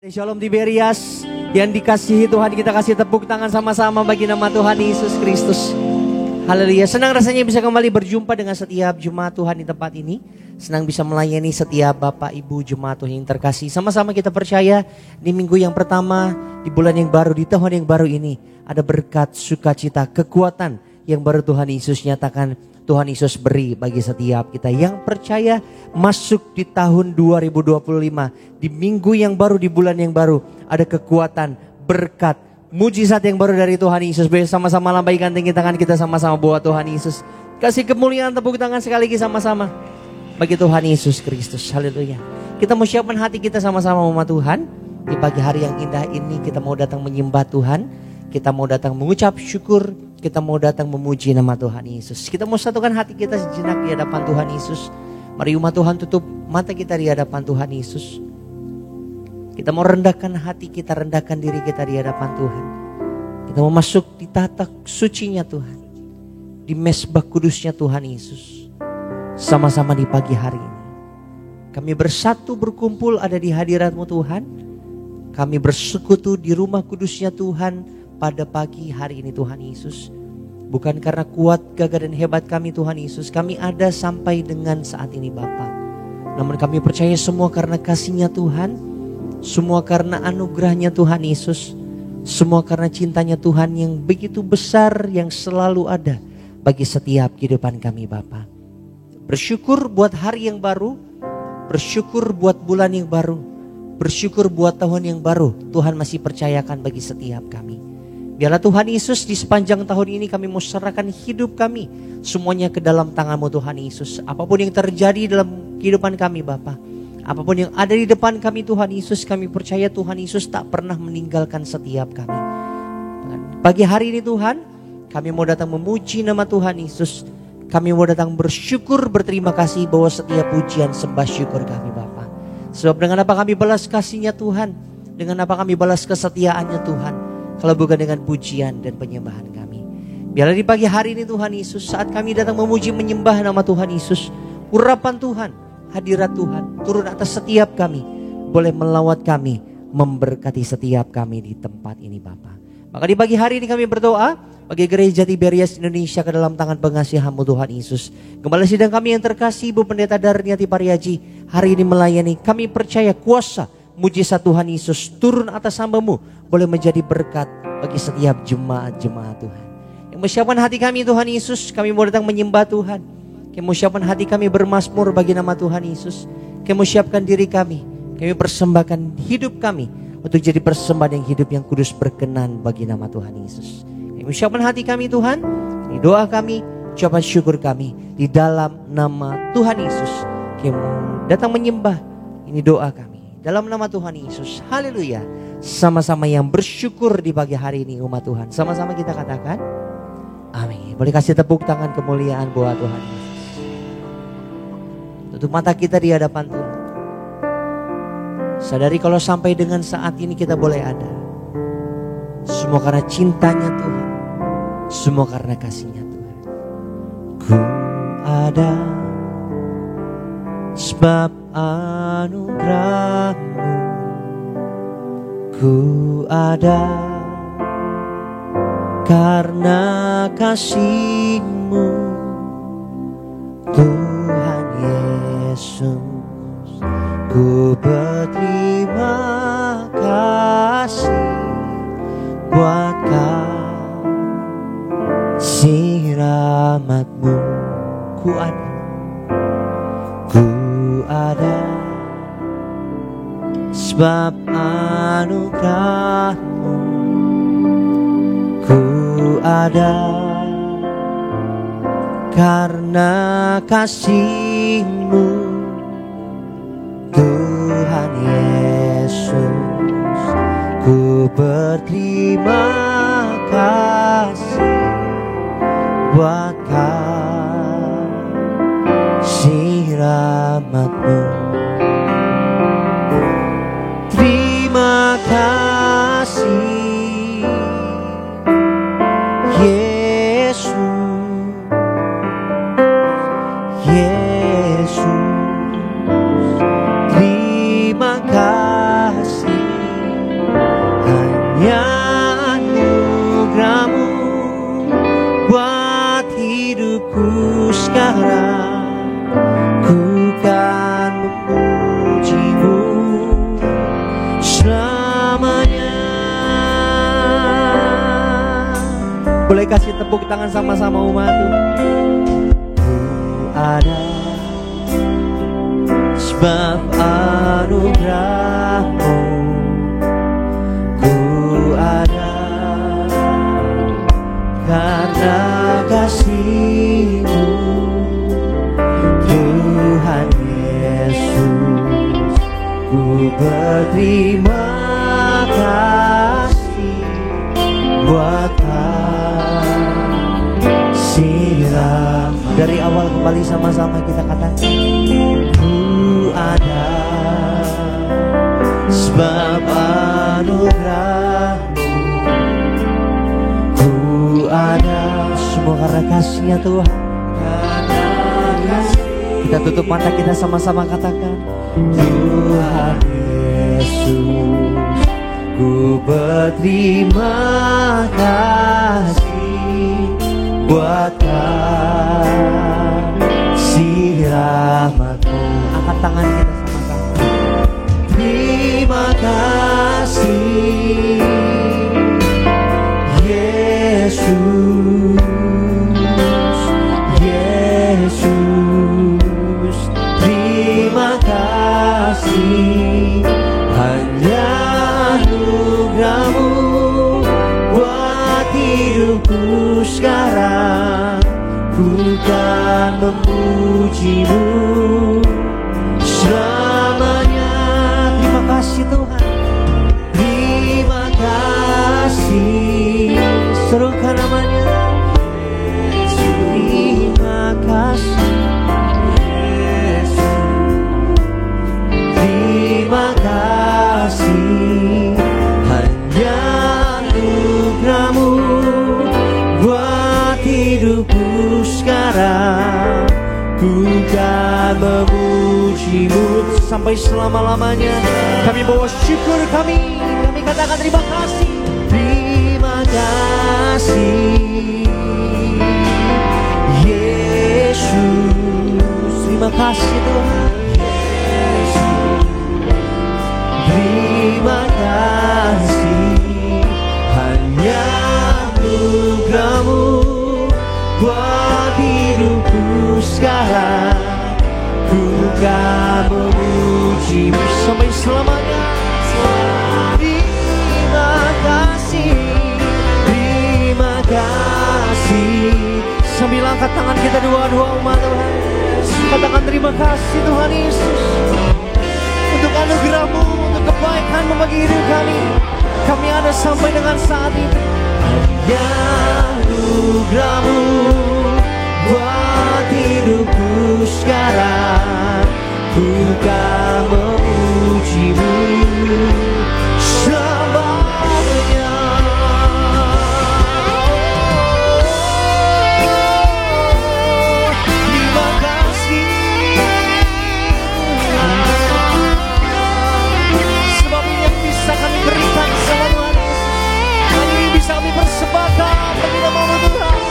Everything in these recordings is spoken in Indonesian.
Shalom Tiberias yang dikasihi Tuhan, kita kasih tepuk tangan sama-sama bagi nama Tuhan Yesus Kristus. Haleluya. Senang rasanya bisa kembali berjumpa dengan setiap jemaat Tuhan di tempat ini. Senang bisa melayani setiap Bapak Ibu jemaat Tuhan yang terkasih. Sama-sama kita percaya di minggu yang pertama, di bulan yang baru, di tahun yang baru ini ada berkat, sukacita, kekuatan yang baru Tuhan Yesus nyatakan, Tuhan Yesus beri bagi setiap kita yang percaya masuk di tahun 2025. Di minggu yang baru, di bulan yang baru ada kekuatan, berkat, mujizat yang baru dari Tuhan Yesus. Sama-sama lambaikan tinggi tangan kita sama-sama buat Tuhan Yesus. Kasih kemuliaan, tepuk tangan sekali lagi sama-sama bagi Tuhan Yesus Kristus. Haleluya. Kita mau siapkan hati kita sama-sama umat Tuhan. Di pagi hari yang indah ini kita mau datang menyembah Tuhan. Kita mau datang mengucap syukur. Kita mau datang memuji nama Tuhan Yesus. Kita mau satukan hati kita sejenak di hadapan Tuhan Yesus. Mari umat Tuhan tutup mata kita di hadapan Tuhan Yesus. Kita mau rendahkan hati kita, rendahkan diri kita di hadapan Tuhan. Kita mau masuk di tata sucinya Tuhan. Di mesbah kudusnya Tuhan Yesus. Sama-sama di pagi hari ini. Kami bersatu berkumpul ada di hadirat-Mu Tuhan. Kami bersekutu di rumah kudusnya Tuhan pada pagi hari ini Tuhan Yesus. Bukan karena kuat, gagah dan hebat kami Tuhan Yesus. Kami ada sampai dengan saat ini Bapa. Namun kami percaya semua karena kasih-Nya Tuhan. Semua karena anugerah-Nya Tuhan Yesus. Semua karena cintanya Tuhan yang begitu besar, yang selalu ada bagi setiap kehidupan kami Bapa. Bersyukur buat hari yang baru. Bersyukur buat bulan yang baru. Bersyukur buat tahun yang baru. Tuhan masih percayakan bagi setiap kami. Biarlah Tuhan Yesus di sepanjang tahun ini kami mau serahkan hidup kami semuanya ke dalam tangan-Mu Tuhan Yesus. Apapun yang terjadi dalam kehidupan kami Bapa, apapun yang ada di depan kami Tuhan Yesus, kami percaya Tuhan Yesus tak pernah meninggalkan setiap kami. Pagi hari ini Tuhan, kami mau datang memuji nama Tuhan Yesus. Kami mau datang bersyukur, berterima kasih bahwa setiap pujian sembah syukur kami Bapa. Sebab dengan apa kami balas kasih-Nya Tuhan, dengan apa kami balas kesetiaan-Nya Tuhan, kalau bukan dengan pujian dan penyembahan kami. Biarlah di pagi hari ini Tuhan Yesus, saat kami datang memuji menyembah nama Tuhan Yesus, urapan Tuhan, hadirat Tuhan turun atas setiap kami, boleh melawat kami, memberkati setiap kami di tempat ini Bapa. Maka di pagi hari ini kami berdoa bagi Gereja Tiberias Indonesia ke dalam tangan pengasihan-Mu Tuhan Yesus. Gembala sidang kami yang terkasih Ibu Pendeta Darniati Pariaji hari ini melayani. Kami percaya kuasa mujizat Tuhan Yesus turun atas hamba-Mu, boleh menjadi berkat bagi setiap jemaat-jemaat Tuhan. Yang menyiapkan hati kami Tuhan Yesus, kami mau datang menyembah Tuhan. Kami mau siapkan hati kami bermazmur bagi nama Tuhan Yesus. Kami mau siapkan diri kami persembahkan hidup kami untuk jadi persembahan yang hidup yang kudus berkenan bagi nama Tuhan Yesus. Kami mau siapkan hati kami Tuhan, ini doa kami, ucapan syukur kami di dalam nama Tuhan Yesus. Kami mau datang menyembah, ini doa kami dalam nama Tuhan Yesus. Haleluya. Sama-sama yang bersyukur di pagi hari ini umat Tuhan. Sama-sama kita katakan amin. Boleh kasih tepuk tangan kemuliaan buat Tuhan Yesus. Tutup mata kita di hadapan Tuhan. Sadari kalau sampai dengan saat ini kita boleh ada, semua karena cintanya Tuhan, semua karena kasih-Nya Tuhan. Ku ada sebab anugerah-Mu. Ku ada karena kasih-Mu, Tuhan Yesus. Ku berterima kasih buat kasih rahmat-Mu. Ku ada sebab anugerah-Mu. Ku ada karena kasih-Mu, Tuhan Yesus. Ku berterima kasih buat kasih rahmat-Mu. Terima kasih Yesus, Yesus. Terima kasih Boleh kasih tepuk tangan sama-sama umat Tuhan. Ku ada sebab anugerah-Mu, ku ada karena kasih-Mu, Tuhan Yesus. Ku berterima kasih buat kasih-Mu. Dari awal kembali sama-sama kita katakan, ku ada sebab anugerah-Mu, ku ada semua karena kasih-Nya Tuhan. Kita tutup mata, kita sama-sama katakan, Tuhan Yesus, ku berterima kasih buat kasih rahmat-Mu. Angkat tangan kita sama-sama. Terima kasih Yesus, Yesus. Terima kasih hanya anugerah-Mu buat hidupku sekarang. Ku kan memuji-Mu selamanya. Terima kasih Tuhan, terima kasih. Serukan namanya. Terima kasih Yesus, terima kasih hanya anugerah-Mu buat hidupku sekarang. Ku kan memuji-Mu sampai selama-lamanya. Kami bawa syukur kami katakan terima kasih. Terima kasih Yesus, terima kasih Tuhan Yesus. Terima kasih hanya anugerah-Mu buat hidupku sekarang. Ku kan memuji-Mu sampai selamanya. Terima kasih, terima kasih. Sambil angkat tangan kita dua-dua umat Tuhan, katakan terima kasih Tuhan Yesus untuk anugerah-Mu, untuk kebaikan-Mu bagi hidup kami. Kami ada sampai dengan saat ini. Hanya anugerah-Mu buat hidupku sekarang. Ku kan memuji-Mu selamanya. Terima kasih, sebab ini yang bisa kami berikan sama Tuhan Yesus. Ini bisa kami persembahkan bagi nama-Mu Tuhan.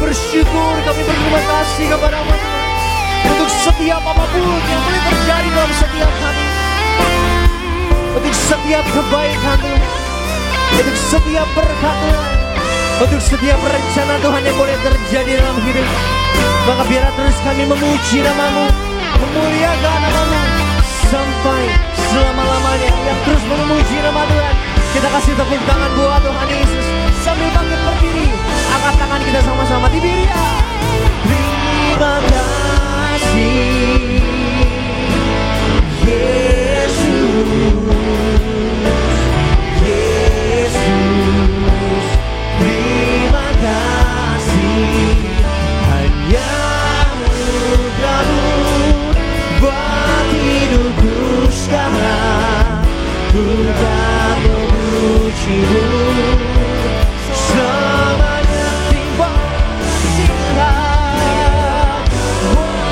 Bersyukur, kami berterima kasih kepada-Mu untuk setiap apapun yang boleh terjadi dalam setiap kami, untuk setiap kebaikan Tuhan, untuk setiap berkat Tuhan, untuk setiap rencana Tuhan yang boleh terjadi dalam hidup. Maka biar terus kami memuji nama-Mu, memuliakan nama-Mu sampai selama-lamanya. Yang terus memuji nama Tuhan, kita kasih tepuk tangan buat Tuhan Yesus. Sambil bangkit berdiri, angkat tangan kita sama-sama di Biria. Terima kasih Yesus, Yesus. Terima kasih hanya anugerah-Mu buat hidupku sekarang. Ku kan memuji-Mu selamanya. Terima kasih buat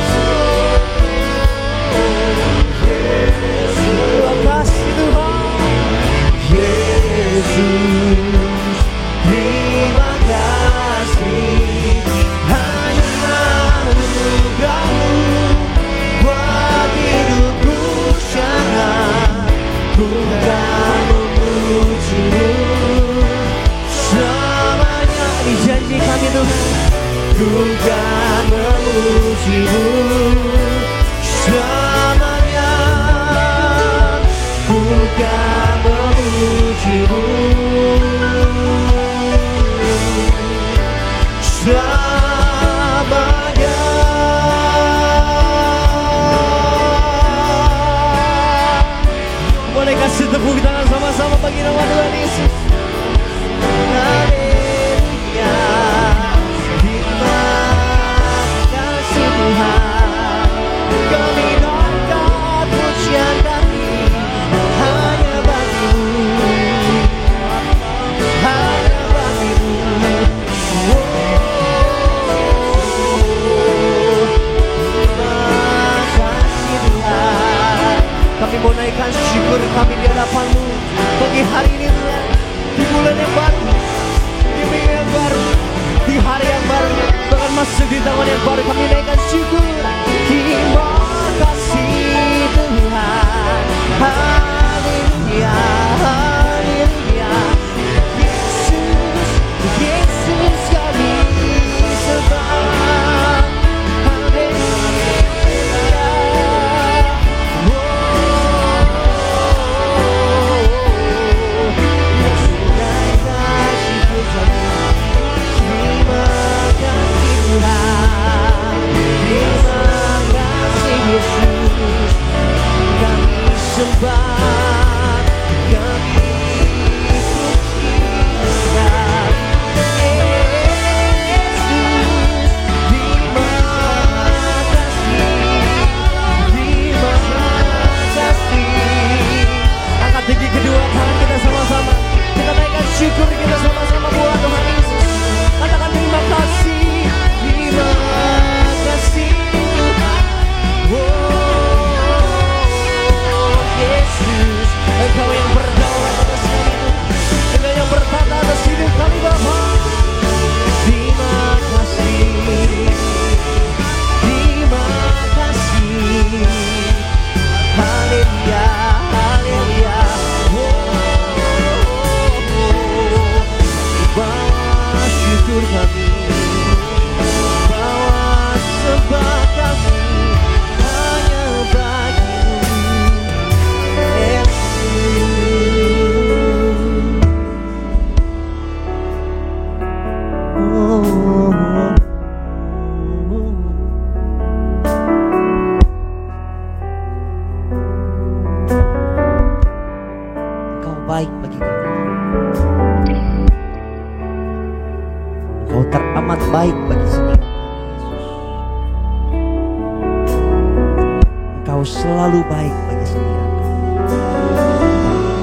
Engkau selalu baik bagi setiap kami.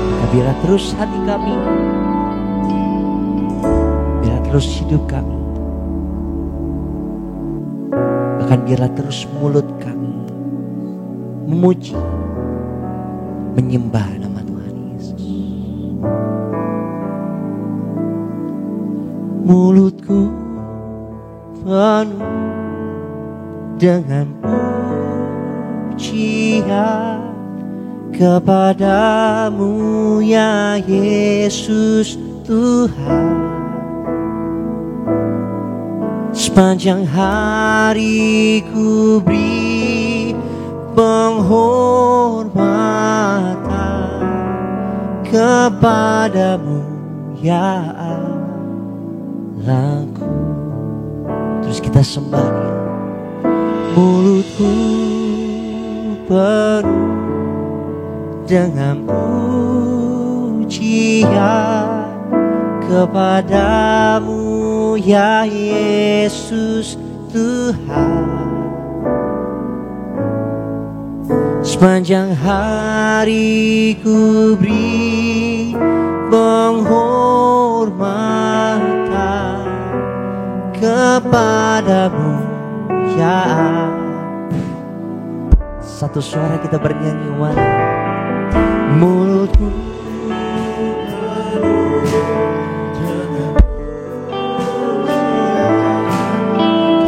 Maka biarlah terus hati kami, biarlah terus hidup kami, bahkan biarlah terus mulut kami memuji, menyembah nama Tuhan Yesus. Mulutku penuh dengan pujian kepadamu ya Yesus Tuhan. Sepanjang hari ku beri penghormatan kepadamu ya Allahku. Terus kita sembah Dia. Mulutku penuh dengan pujian kepadamu ya Yesus Tuhan. Sepanjang hari ku beri penghormatan kepadamu ya. Satu suara kita bernyanyi, umat. Mulutku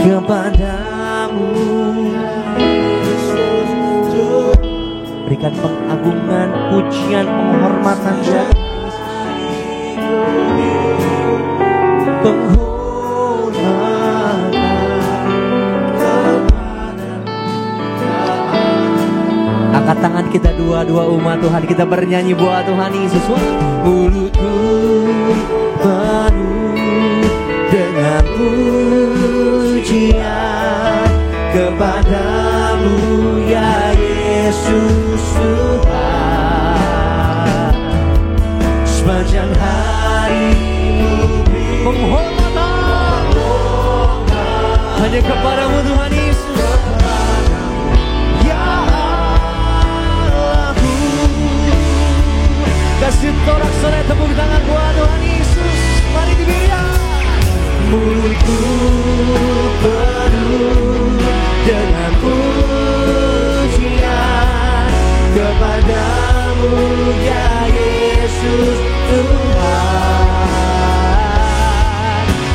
kepadamu, berikan pengagungan, pujian, penghormatan ya penghormatan kepadamu. Angkat tangan kita dua-dua umat Tuhan, kita bernyanyi buat Tuhan Yesus. Mulutku penuh dengan pujian kepadamu ya Yesus Tuhan. Sepanjang hari penghormatan hanya kepadamu Tuhan Yesus. Ya Allahku, kasih sorak-sorai tepuk tangan buat Tuhan Yesus. Mari diberikan. Mulutku penuh dengan pujian kepadamu ya Yesus Tuhan.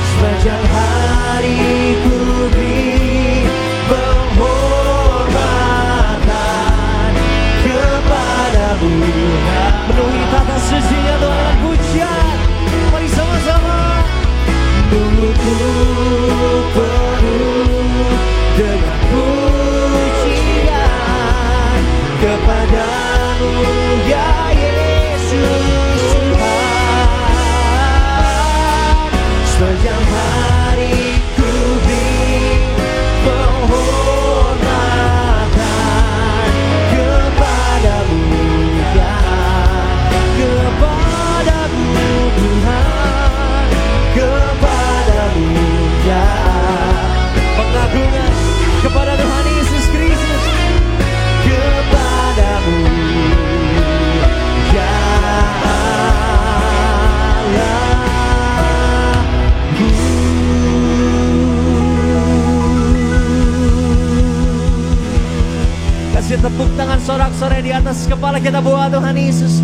Sepanjang hari ku beri penghormatan kepadamu. Penuhi tata sucinya Tuhan pujian. Mari sama-sama. Mulutku penuh dengan pujian kepadamu ya Yesus Tuhan. Sepanjang hari ku beri penghormatan kepadamu ya, kepadamu Tuhan, kepadamu ya. Pengagungan kepada Tuhan Yesus Kristus, kepadamu ya Allahku. Kasih tepuk tangan sorak-sorai di atas kepala kita buat Tuhan Yesus.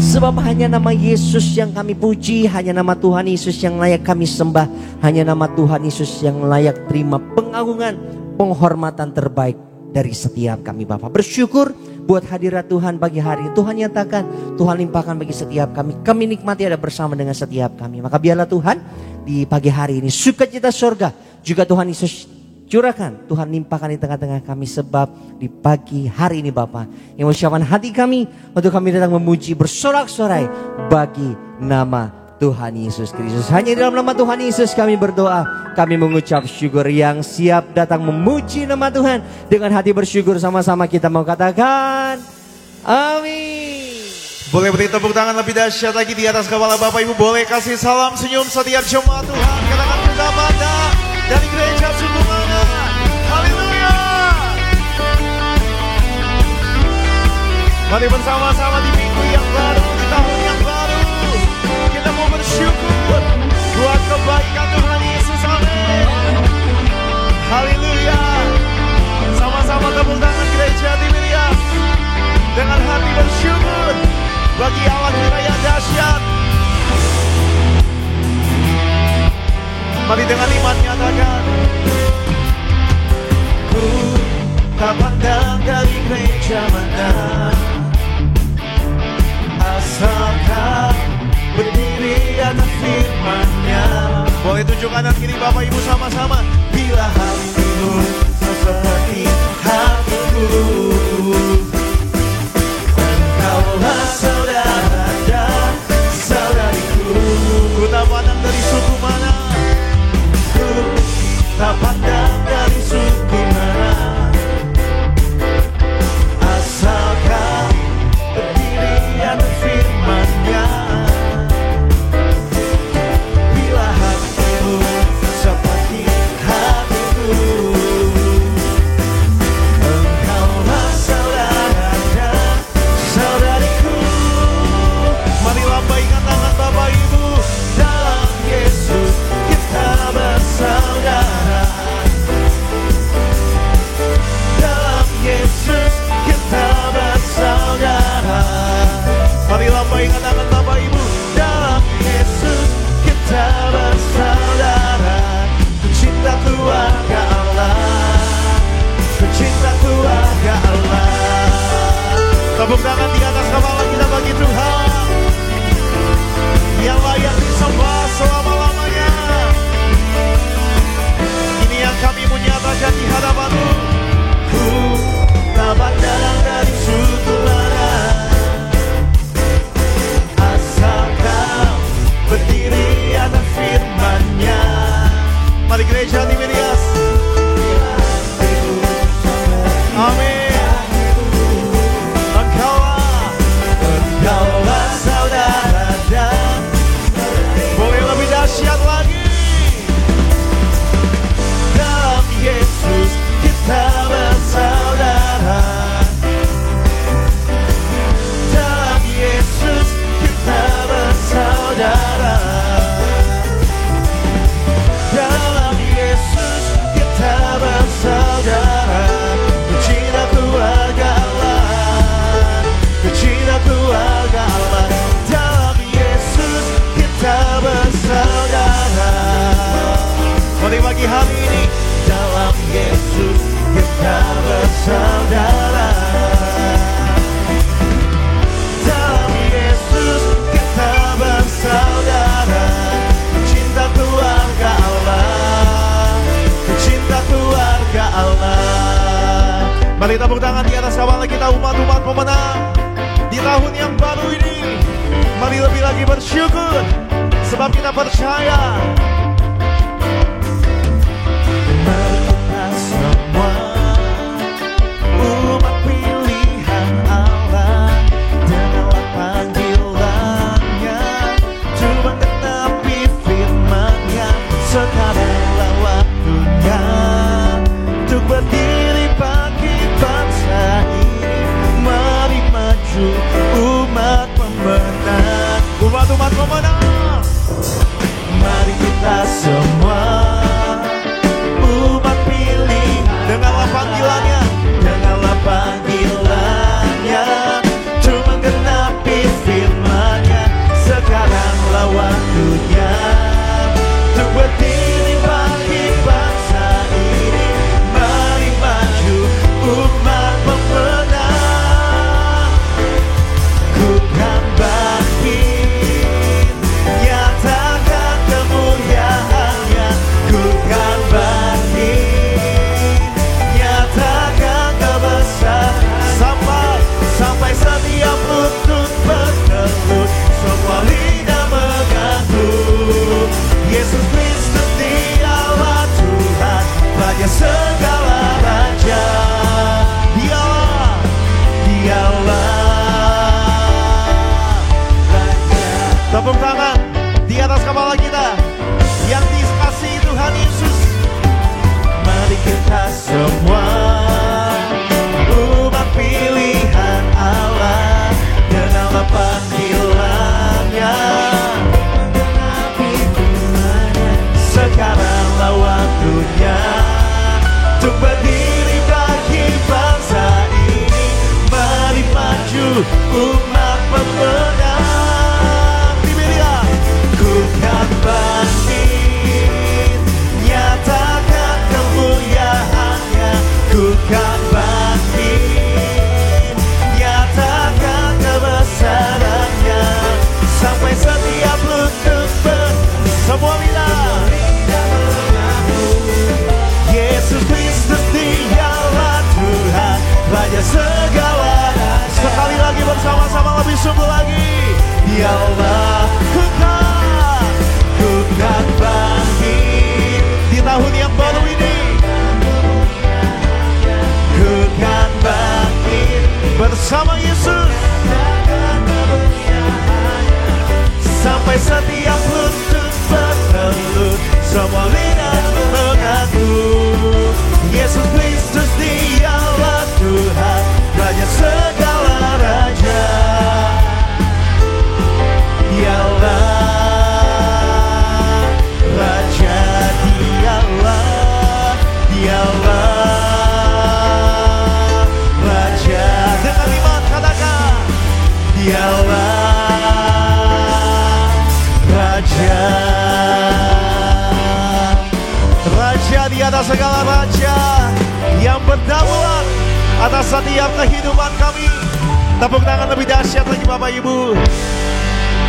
Sebab hanya nama Yesus yang kami puji, hanya nama Tuhan Yesus yang layak kami sembah, hanya nama Tuhan Yesus yang layak terima pengagungan, penghormatan terbaik dari setiap kami Bapa. Bersyukur buat hadirat Tuhan pagi hari ini. Tuhan nyatakan, Tuhan limpahkan bagi setiap kami. Kami nikmati ada bersama dengan setiap kami. Maka biarlah Tuhan di pagi hari ini sukacita surga juga Tuhan Yesus curahkan, Tuhan limpahkan di tengah-tengah kami. Sebab di pagi hari ini Bapa, yang ucapan hati kami untuk kami datang memuji bersorak-sorai bagi nama Tuhan Yesus Kristus. Hanya di dalam nama Tuhan Yesus kami berdoa, kami mengucap syukur. Yang siap datang memuji nama Tuhan dengan hati bersyukur, sama-sama kita mau katakan amin. Boleh beri tepuk tangan lebih dahsyat lagi di atas kepala Bapak Ibu. Boleh kasih salam senyum setiap jemaat Tuhan. Katakan pendapatnya dari gereja Sungguh Mana. Haleluya. Mari bersama-sama di minggu yang baru, di tahun yang baru, kita mau bersyukur buat kebaikan Tuhan Yesus. Amin. Haleluya. Sama-sama tepuk tangan gereja Tiberias dengan hati bersyukur bagi Allah kita yang dahsyat. Mari dengan iman nyatakan, ku tak pandang dari gereja mana, asalkan berdiri atas firman-Nya. Boleh tunjuk kanan kiri Bapak Ibu sama-sama. Bila hatimu seperti hatiku, engkaulah saudara dan saudariku. Ku tak pandang dari suku mana, ku tak pandang dari suku mana, asalkan berdiri atas firman-Nya. Bila hatimu seperti hatiku, engkaulah saudara dan saudariku. Mari lambaikan tangan Bapak Ibu. Dalam Yesus kita bersaudara, dalam Yesus kita bersaudara. Mari lambaikan tangan Bapak Ibu. Dalam Yesus kita bersaudara. Cinta keluarga Allah, cinta keluarga Allah. Tepuk tangan di atas kepala kita bagi Tuhan yang layak disembah selama-lamanya. Ini yang kami menyatakan di hadapan-Mu. Ku tak pandang dari suku mana, asal Kau berdiri atas firman-Nya. Mari gereja Tiberias. Amin. Engkaulah saudara dan boleh lebih dahsyat lagi. Dalam Yesus kita bersaudara, dalam Yesus kita bersaudara, dalam Yesus kita bersaudara. Cinta keluarga Allah, cinta keluarga Allah. Dalam Yesus kita bersaudara. Mari pagi hari ini, dalam Yesus kita bersaudara, dalam Yesus kita bersaudara. Cinta keluarga Allah, cinta keluarga Allah. Mari tepuk tangan di atas kepala kita, umat-umat pemenang di tahun yang baru ini. Mari lebih lagi bersyukur sebab kita percaya. Mari kita semua umat pilihan Allah, dengarlah panggilan-Nya, coba genapi firman-Nya. Sekaranglah waktunya untuk berdiri bagi bangsa ini. Mari maju umat pemenang, umat-umat pemenang. Mari kita Sama Yesus sampai setiap lutut bertelut, semua lidah mengaku Yesus Kristus dialah Tuhan, Raja segala raja. Dialah Raja, dialah Raja. Dengan iman katakan dialah Raja. Raja di atas segala raja, yang berdaulat atas setiap kehidupan kami. Tepuk tangan lebih dahsyat lagi Bapak Ibu.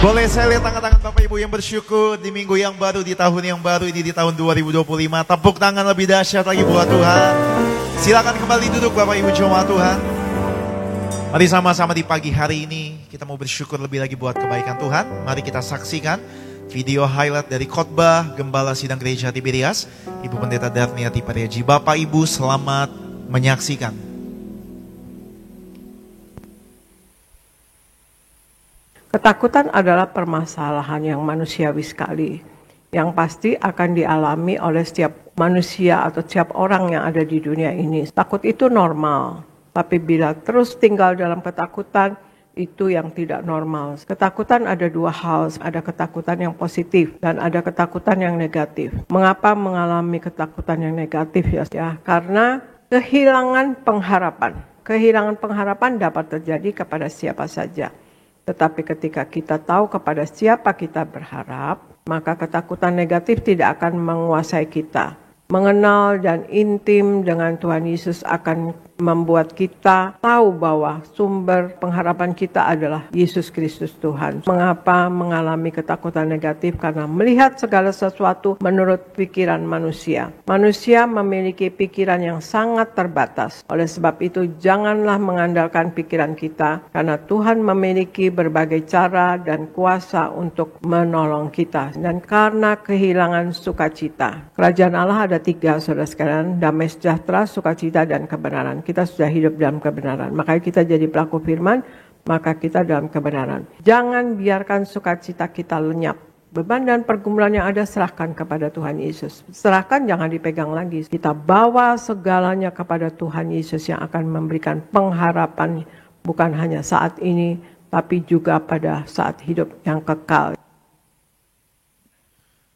Boleh saya lihat tangan-tangan Bapak Ibu yang bersyukur di minggu yang baru, di tahun yang baru ini, di tahun 2025. Tepuk tangan lebih dahsyat lagi buat Tuhan. Silakan kembali duduk Bapak Ibu jemaat Tuhan. Mari sama-sama di pagi hari ini kita mau bersyukur lebih lagi buat kebaikan Tuhan. Mari kita saksikan video highlight dari khotbah Gembala Sidang Gereja Tiberias, Ibu Pendeta Darniati Pariaji. Bapak Ibu selamat menyaksikan. Ketakutan adalah permasalahan yang manusiawi sekali, yang pasti akan dialami oleh setiap manusia atau setiap orang yang ada di dunia ini. Takut itu normal, tapi bila terus tinggal dalam ketakutan, itu yang tidak normal. Ketakutan ada dua hal, ada ketakutan yang positif dan ada ketakutan yang negatif. Mengapa mengalami ketakutan yang negatif ya? Karena kehilangan pengharapan. Kehilangan pengharapan dapat terjadi kepada siapa saja. Tetapi ketika kita tahu kepada siapa kita berharap, maka ketakutan negatif tidak akan menguasai kita. Mengenal dan intim dengan Tuhan Yesus akan membuat kita tahu bahwa sumber pengharapan kita adalah Yesus Kristus Tuhan. Mengapa mengalami ketakutan negatif? Karena melihat segala sesuatu menurut pikiran manusia. Manusia memiliki pikiran yang sangat terbatas. Oleh sebab itu janganlah mengandalkan pikiran kita, karena Tuhan memiliki berbagai cara dan kuasa untuk menolong kita. Dan karena kehilangan sukacita. Kerajaan Allah ada 3, saudara sekalian, damai sejahtera, sukacita, dan kebenaran. Kita sudah hidup dalam kebenaran. Makanya kita jadi pelaku firman, maka kita dalam kebenaran. Jangan biarkan sukacita kita lenyap. Beban dan pergumulan yang ada serahkan kepada Tuhan Yesus. Serahkan, jangan dipegang lagi. Kita bawa segalanya kepada Tuhan Yesus yang akan memberikan pengharapan bukan hanya saat ini, tapi juga pada saat hidup yang kekal.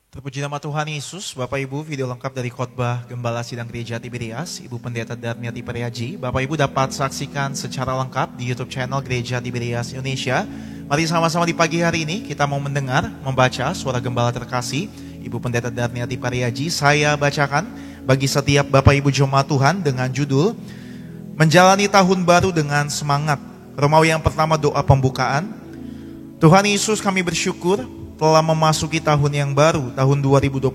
Terpuji nama Tuhan Yesus. Bapak Ibu, video lengkap dari khotbah Gembala Sidang Gereja Tiberias, Ibu Pendeta Darniati Pariaji. Bapak Ibu dapat saksikan secara lengkap di YouTube channel Gereja Tiberias Indonesia. Mari sama-sama di pagi hari ini kita mau mendengar, membaca suara gembala terkasih Ibu Pendeta Darniati Pariaji. Saya bacakan bagi setiap Bapak Ibu jemaat Tuhan dengan judul Menjalani Tahun Baru dengan Semangat. Romawi yang pertama, doa pembukaan. Tuhan Yesus, kami bersyukur telah memasuki tahun yang baru, tahun 2025.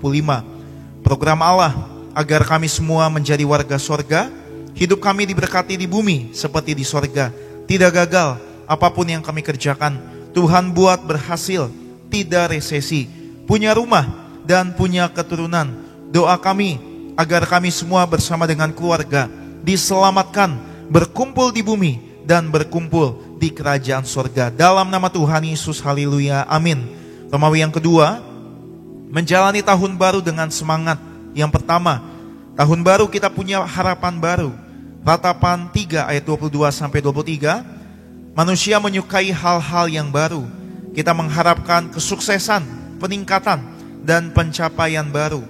Program Allah agar kami semua menjadi warga sorga. Hidup kami diberkati di bumi seperti di sorga. Tidak gagal apapun yang kami kerjakan. Tuhan buat berhasil, tidak resesi. Punya rumah dan punya keturunan. Doa kami agar kami semua bersama dengan keluarga diselamatkan, berkumpul di bumi dan berkumpul di kerajaan sorga. Dalam nama Tuhan Yesus, haleluya, amin. Romawi yang kedua, menjalani tahun baru dengan semangat. Yang pertama, tahun baru kita punya harapan baru. Ratapan 3 ayat 22-23, manusia menyukai hal-hal yang baru. Kita mengharapkan kesuksesan, peningkatan, dan pencapaian baru.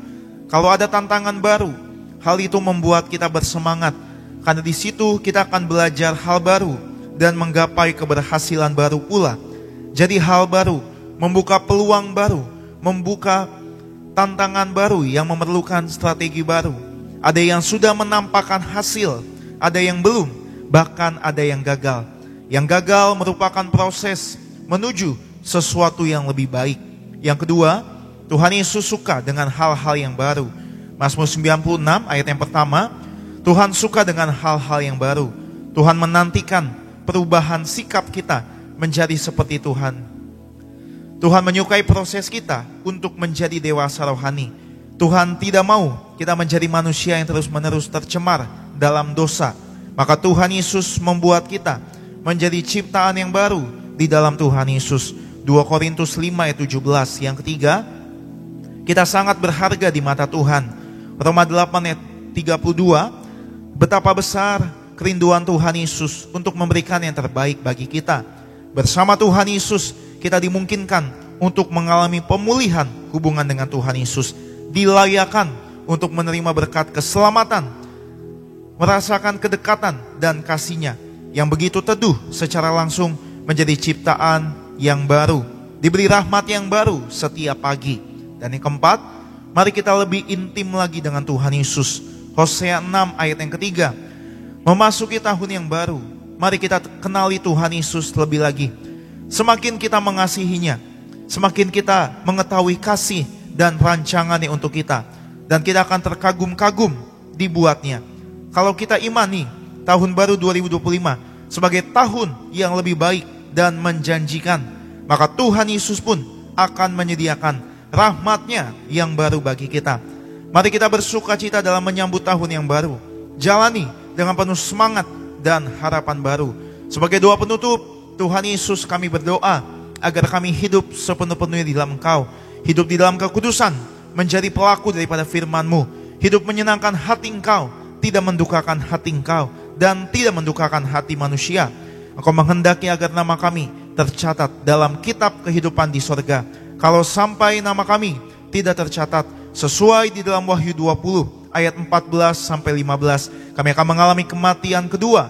Kalau ada tantangan baru, hal itu membuat kita bersemangat. Karena di situ kita akan belajar hal baru dan menggapai keberhasilan baru pula. Jadi hal baru membuka peluang baru, membuka tantangan baru yang memerlukan strategi baru. Ada yang sudah menampakkan hasil, ada yang belum, bahkan ada yang gagal. Yang gagal merupakan proses menuju sesuatu yang lebih baik. Yang kedua, Tuhan Yesus suka dengan hal-hal yang baru. Mazmur 96 ayat yang pertama, Tuhan suka dengan hal-hal yang baru. Tuhan menantikan perubahan sikap kita menjadi seperti Tuhan. Tuhan menyukai proses kita untuk menjadi dewasa rohani. Tuhan tidak mau kita menjadi manusia yang terus-menerus tercemar dalam dosa. Maka Tuhan Yesus membuat kita menjadi ciptaan yang baru di dalam Tuhan Yesus. 2 Korintus 5 ayat 17. Yang ketiga, kita sangat berharga di mata Tuhan. Roma 8 ayat 32, betapa besar kerinduan Tuhan Yesus untuk memberikan yang terbaik bagi kita. Bersama Tuhan Yesus, kita dimungkinkan untuk mengalami pemulihan hubungan dengan Tuhan Yesus, dilayakan untuk menerima berkat keselamatan, merasakan kedekatan dan kasih-Nya yang begitu teduh secara langsung, menjadi ciptaan yang baru, diberi rahmat yang baru setiap pagi. Dan yang keempat, mari kita lebih intim lagi dengan Tuhan Yesus. Hosea 6 ayat yang ketiga, memasuki tahun yang baru, mari kita kenali Tuhan Yesus lebih lagi. Semakin kita mengasihinya, semakin kita mengetahui kasih dan rancangannya untuk kita, dan kita akan terkagum-kagum dibuatnya. Kalau kita imani tahun baru 2025 sebagai tahun yang lebih baik dan menjanjikan, maka Tuhan Yesus pun akan menyediakan rahmat-Nya yang baru bagi kita. Mari kita bersuka cita dalam menyambut tahun yang baru. Jalani dengan penuh semangat dan harapan baru. Sebagai doa penutup, Tuhan Yesus, kami berdoa agar kami hidup sepenuh-penuhnya di dalam Engkau. Hidup di dalam kekudusan, menjadi pelaku daripada firman-Mu. Hidup menyenangkan hati Engkau, tidak mendukakan hati Engkau, dan tidak mendukakan hati manusia. Engkau menghendaki agar nama kami tercatat dalam kitab kehidupan di sorga. Kalau sampai nama kami tidak tercatat sesuai di dalam Wahyu 20 ayat 14 sampai 15, kami akan mengalami kematian kedua,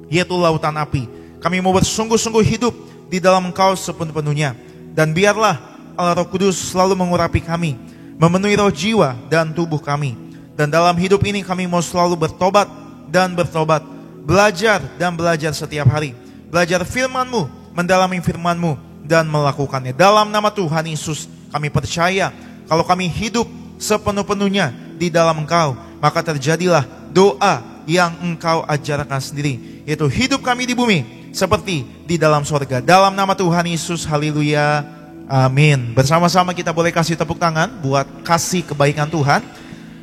yaitu lautan api. Kami mau bersungguh-sungguh hidup di dalam Engkau sepenuh-penuhnya. Dan biarlah Allah Roh Kudus selalu mengurapi kami, memenuhi roh, jiwa, dan tubuh kami. Dan dalam hidup ini kami mau selalu bertobat dan bertobat, belajar dan belajar setiap hari. Belajar firman-Mu, mendalami firman-Mu, dan melakukannya. Dalam nama Tuhan Yesus kami percaya, kalau kami hidup sepenuh-penuhnya di dalam Engkau, maka terjadilah doa yang Engkau ajarkan sendiri, yaitu hidup kami di bumi seperti di dalam sorga. Dalam nama Tuhan Yesus, haleluya, amin. Bersama-sama kita boleh kasih tepuk tangan buat kasih kebaikan Tuhan.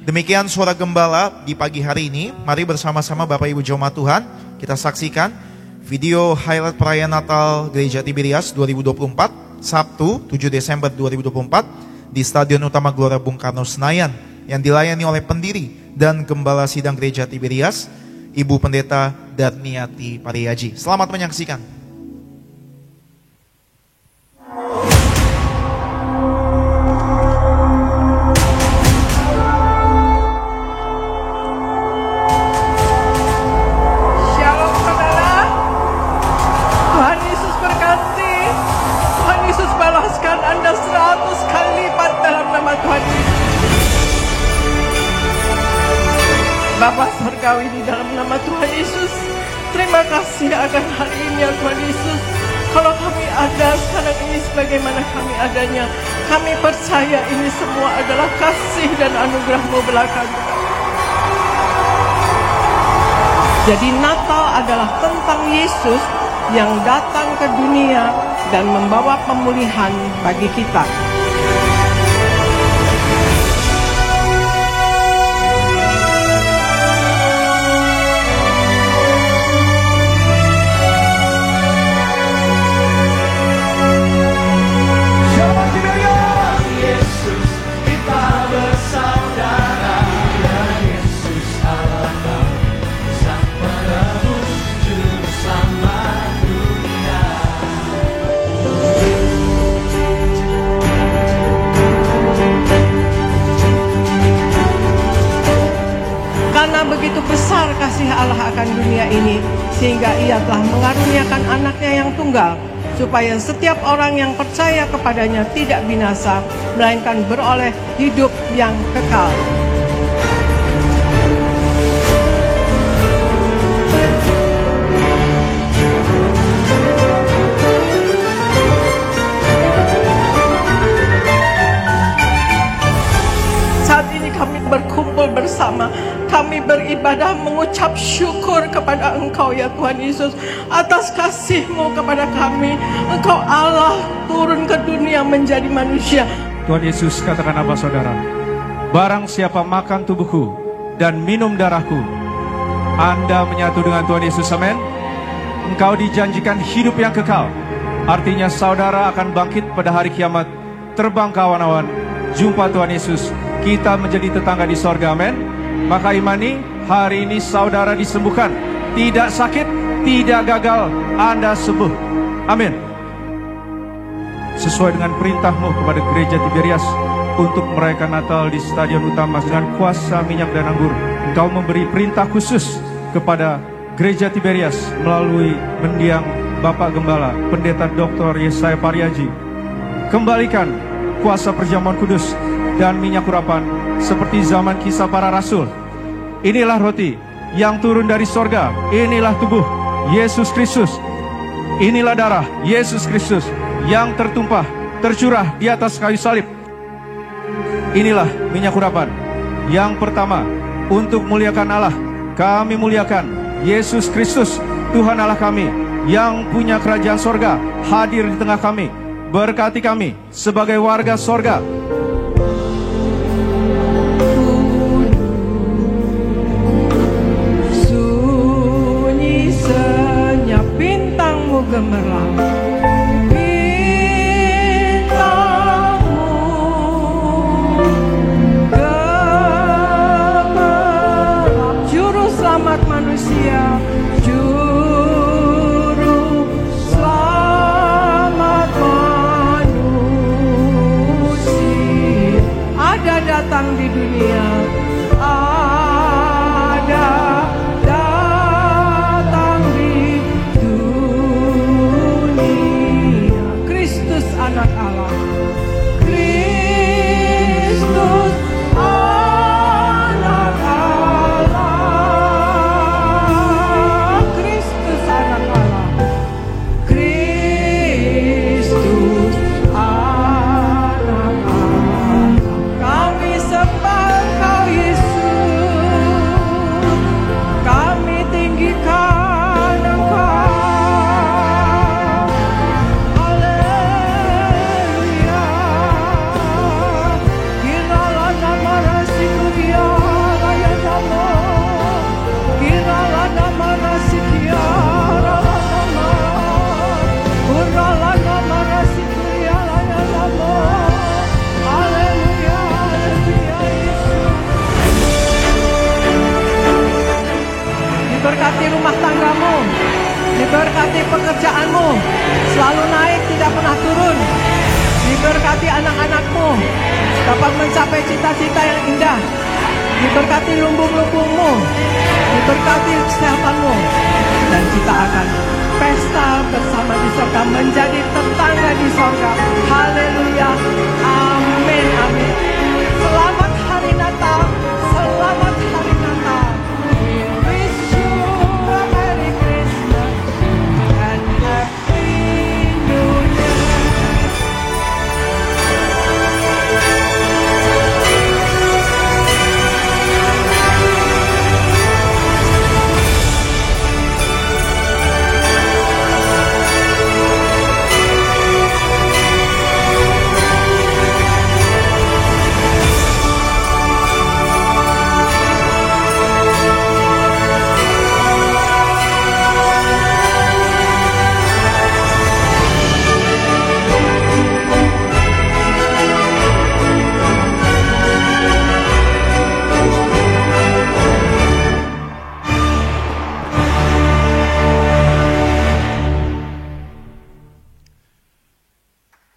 Demikian suara gembala di pagi hari ini. Mari bersama-sama Bapak Ibu jemaat Tuhan, kita saksikan video highlight perayaan Natal Gereja Tiberias 2024, Sabtu 7 Desember 2024 di Stadion Utama Gelora Bung Karno Senayan, yang dilayani oleh pendiri dan Gembala Sidang Gereja Tiberias, Ibu Pendeta Darniati Pariyaji. Selamat menyaksikan. Bapa Surgawi, di dalam nama Tuhan Yesus, terima kasih akan hari ini ya Tuhan Yesus. Kalau kami ada sekarang ini sebagaimana kami adanya, kami percaya ini semua adalah kasih dan anugerah-Mu belakang. Jadi Natal adalah tentang Yesus yang datang ke dunia dan membawa pemulihan bagi kita. Begitu besar kasih Allah akan dunia ini, sehingga Ia telah mengaruniakan anaknya yang tunggal, supaya setiap orang yang percaya kepadanya tidak binasa, melainkan beroleh hidup yang kekal. Saat ini kami berkumpul bersama, kami beribadah mengucap syukur kepada Engkau ya Tuhan Yesus, atas kasih-Mu kepada kami. Engkau Allah turun ke dunia menjadi manusia. Tuhan Yesus katakan apa saudara? Barang siapa makan tubuhku dan minum darahku, Anda menyatu dengan Tuhan Yesus, amin. engkau dijanjikan hidup yang kekal. Artinya saudara akan bangkit pada hari kiamat, terbang ke awan-awan, jumpa Tuhan Yesus. Kita menjadi tetangga di sorga, amin. Maka imani, hari ini saudara disembuhkan. Tidak sakit, tidak gagal, Anda sembuh. Amin. Sesuai dengan perintahmu kepada gereja Tiberias untuk merayakan Natal di stadion utama dengan kuasa minyak dan anggur, engkau memberi perintah khusus kepada gereja Tiberias melalui mendiang Bapak Gembala, Pendeta Dr. Yesaya Pariaji. Kembalikan kuasa perjamuan kudus dan minyak urapan seperti zaman kisah para rasul. Inilah roti yang turun dari sorga. Inilah tubuh Yesus Kristus. Inilah darah Yesus Kristus yang tertumpah, tercurah di atas kayu salib. Inilah minyak urapan yang pertama untuk muliakan Allah. Kami muliakan Yesus Kristus, Tuhan Allah kami, yang punya kerajaan sorga, hadir di tengah kami. Berkati kami sebagai warga sorga. Sunyi senyap bintangmu gemerlap, bintangmu gemerlap, juru selamat manusia, juru selamat manusia, ada datang di dunia, ada datang di dunia. Kristus anak Allah, Kristus anak Allah, Kristus anak Allah, Kristus anak Allah. Kami sembah Engkau Yesus, kami tinggikan Engkau. Haleluya. Kiralah nama Rasikia Raya Namo, kiralah nama Rasikia Raya Namo, kiralah nama Rasikia Raya Namo. Haleluya, haleluya Yesus. Diberkati rumah tanggamu, diberkati pekerjaanmu, selalu naik tidak pernah turun. Diberkati anak-anakmu, dapat mencapai cita-cita yang indah. Diberkati lumbung-lumbungmu, diberkati kesehatanmu, dan kita akan pesta bersama di sorga, menjadi tetangga di sorga. Haleluya, amin, amin. Selamat hari Natal, selamat hari Natal. We wish you a Merry Christmas and Happy New Year.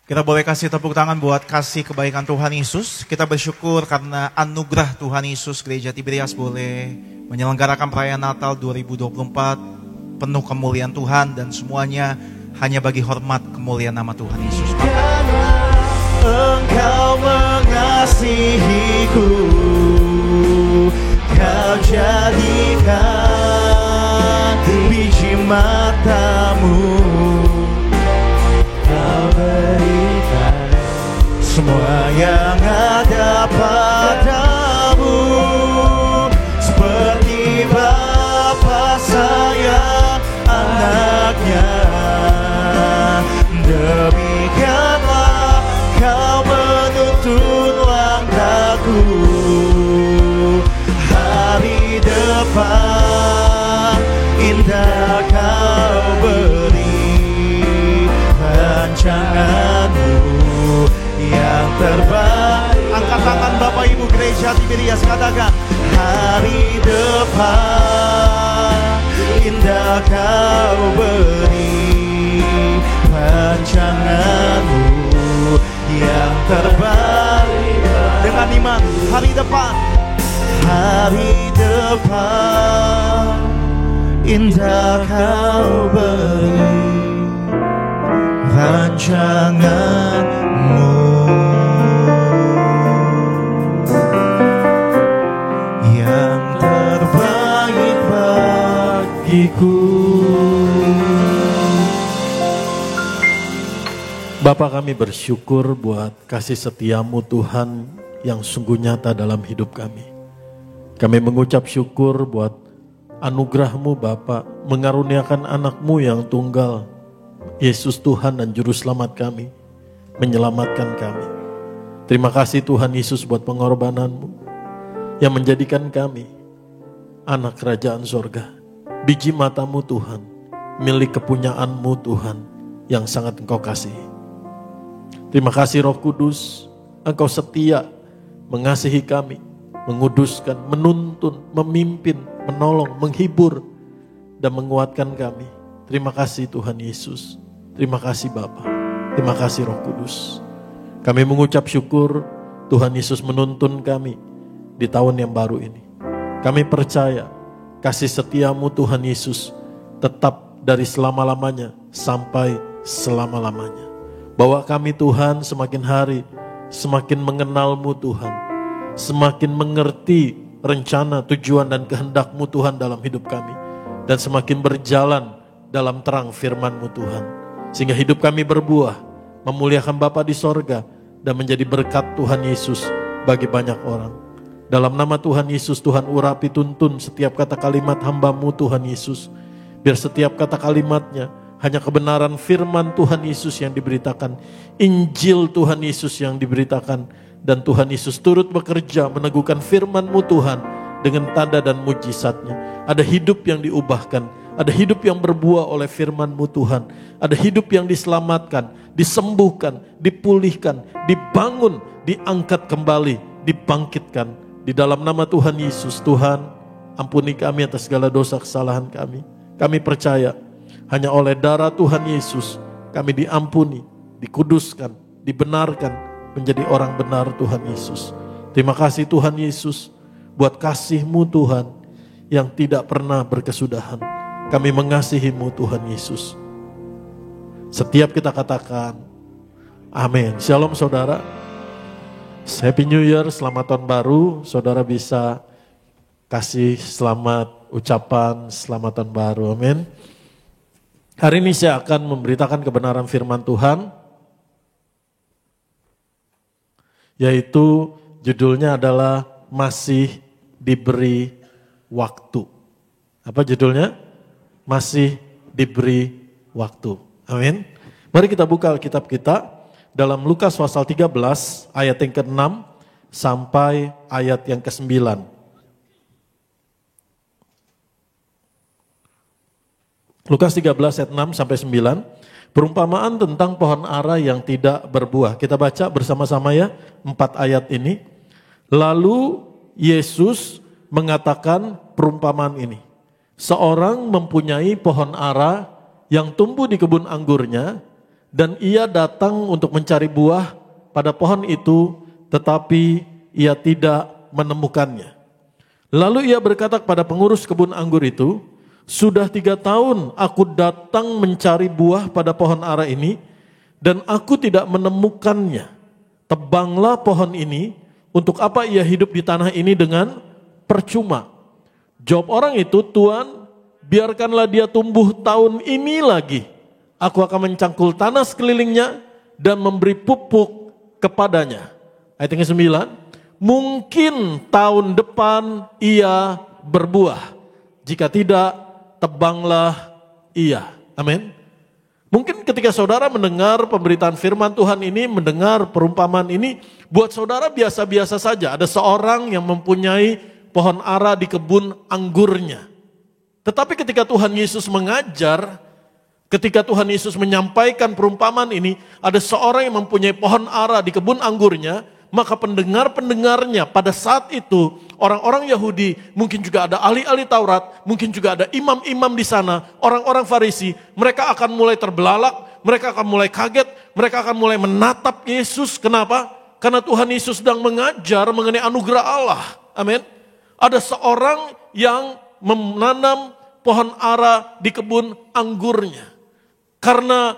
Kita boleh kasih tepuk tangan buat kasih kebaikan Tuhan Yesus. Kita bersyukur karena anugerah Tuhan Yesus, Gereja Tiberias boleh menyelenggarakan perayaan Natal 2024 penuh kemuliaan Tuhan, dan semuanya hanya bagi hormat kemuliaan nama Tuhan Yesus. Engkau mengasihiku, Kau jadikan biji matamu, Kau berikan semua yang ada padamu, seperti Bapa sayang anaknya. Demikianlah Kau menuntun langkahku, hari depan indah Kau rancanganmu yang terbaik. Angkat tangan Bapak Ibu Gereja Tiberias, katakan, Hari depan indah kau beri, rancanganmu yang terbaik. dengan iman, hari depan. Hari depan indah kau beri, rancanganmu yang terbaik bagiku. Bapa, kami bersyukur buat kasih setiamu Tuhan yang sungguh nyata dalam hidup kami. Kami mengucap syukur buat anugerah-Mu Bapa, mengaruniakan anak-Mu yang tunggal, Yesus Tuhan dan Juru Selamat kami, menyelamatkan kami. Terima kasih Tuhan Yesus buat pengorbanan-Mu yang menjadikan kami anak kerajaan sorga, biji mata-Mu Tuhan, milik kepunyaan-Mu Tuhan yang sangat Engkau kasihi. Terima kasih Roh Kudus, Engkau setia mengasihi kami, menguduskan, menuntun, memimpin, menolong, menghibur, dan menguatkan kami. Terima kasih Tuhan Yesus, terima kasih Bapa, terima kasih Roh Kudus. Kami mengucap syukur Tuhan Yesus menuntun kami di tahun yang baru ini. Kami percaya kasih setiamu Tuhan Yesus tetap dari selama-lamanya sampai selama-lamanya. Bahwa kami Tuhan semakin hari semakin mengenal-Mu Tuhan, semakin mengerti rencana, tujuan dan kehendak-Mu Tuhan dalam hidup kami, dan semakin berjalan dalam terang firman-Mu Tuhan, sehingga hidup kami berbuah, memuliakan Bapa di sorga, dan menjadi berkat Tuhan Yesus bagi banyak orang. Dalam nama Tuhan Yesus, Tuhan urapi tuntun setiap kata kalimat hamba-Mu Tuhan Yesus, biar setiap kata kalimatnya hanya kebenaran firman Tuhan Yesus yang diberitakan, Injil Tuhan Yesus yang diberitakan, dan Tuhan Yesus turut bekerja meneguhkan firman-Mu Tuhan dengan tanda dan mujizatnya. Ada hidup yang diubahkan, ada hidup yang berbuah oleh firman-Mu Tuhan, ada hidup yang diselamatkan, disembuhkan, dipulihkan, dibangun, diangkat kembali, dibangkitkan. Di dalam nama Tuhan Yesus, Tuhan ampuni kami atas segala dosa kesalahan kami. Kami percaya hanya oleh darah Tuhan Yesus kami diampuni, dikuduskan, dibenarkan menjadi orang benar Tuhan Yesus. Terima kasih Tuhan Yesus buat kasih-Mu Tuhan yang tidak pernah berkesudahan. Kami mengasihi-Mu Tuhan Yesus. Setiap kita katakan amin. Shalom saudara. Happy New Year, selamat tahun baru. Saudara bisa kasih selamat ucapan selamat tahun baru. Amin. Hari ini saya akan memberitakan kebenaran firman Tuhan, yaitu judulnya adalah masih diberi waktu. Apa judulnya? Masih diberi waktu. Amin. Mari kita buka Alkitab kita dalam Lukas pasal 13 ayat yang ke-6 sampai ayat yang ke-9. Lukas 13 ayat 6 sampai 9, perumpamaan tentang pohon ara yang tidak berbuah. Kita baca bersama-sama ya 4 ayat ini. Lalu Yesus mengatakan perumpamaan ini. Seorang mempunyai pohon ara yang tumbuh di kebun anggurnya, dan ia datang untuk mencari buah pada pohon itu, tetapi ia tidak menemukannya. Lalu ia berkata kepada pengurus kebun anggur itu, sudah 3 tahun aku datang mencari buah pada pohon ara ini, dan aku tidak menemukannya. Tebanglah pohon ini, untuk apa ia hidup di tanah ini dengan percuma? Jawab orang itu, Tuan, biarkanlah dia tumbuh tahun ini lagi. Aku akan mencangkul tanah sekelilingnya dan memberi pupuk kepadanya. Ayat yang ke-9, mungkin tahun depan ia berbuah. Jika tidak, tebanglah ia. Amin. Mungkin ketika saudara mendengar pemberitaan firman Tuhan ini, mendengar perumpamaan ini, buat saudara biasa-biasa saja. Ada seorang yang mempunyai pohon ara di kebun anggurnya. Tetapi ketika Tuhan Yesus mengajar, Ketika Tuhan Yesus menyampaikan perumpamaan ini, ada seorang yang mempunyai pohon ara di kebun anggurnya, maka pendengar-pendengarnya pada saat itu, orang-orang Yahudi, mungkin juga ada ahli-ahli Taurat, mungkin juga ada imam-imam di sana, orang-orang Farisi, mereka akan mulai terbelalak, mereka akan mulai kaget, mereka akan mulai menatap Yesus. Kenapa? Karena Tuhan Yesus sedang mengajar mengenai anugerah Allah. Amin. Ada seorang yang menanam pohon ara di kebun anggurnya. Karena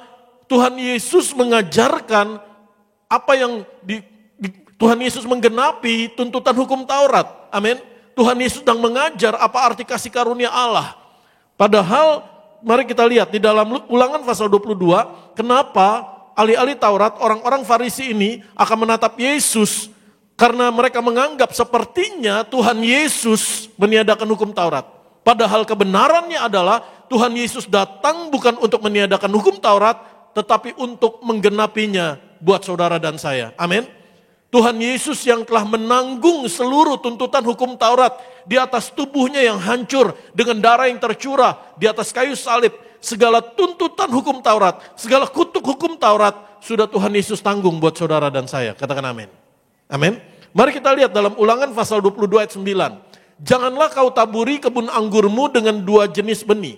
Tuhan Yesus mengajarkan apa yang Tuhan Yesus menggenapi tuntutan hukum Taurat. Amin. Tuhan Yesus sedang mengajar apa arti kasih karunia Allah. Padahal mari kita lihat di dalam Ulangan pasal 22, kenapa ahli-ahli Taurat, orang-orang Farisi ini akan menatap Yesus karena mereka menganggap sepertinya Tuhan Yesus meniadakan hukum Taurat. Padahal kebenarannya adalah Tuhan Yesus datang bukan untuk meniadakan hukum Taurat, tetapi untuk menggenapinya buat saudara dan saya. Amin. Tuhan Yesus yang telah menanggung seluruh tuntutan hukum Taurat di atas tubuhnya yang hancur dengan darah yang tercurah di atas kayu salib. Segala tuntutan hukum Taurat, segala kutuk hukum Taurat sudah Tuhan Yesus tanggung buat saudara dan saya. Katakan amin. Amin. Mari kita lihat dalam Ulangan pasal 22 ayat 9. Janganlah kau taburi kebun anggurmu dengan 2 jenis benih,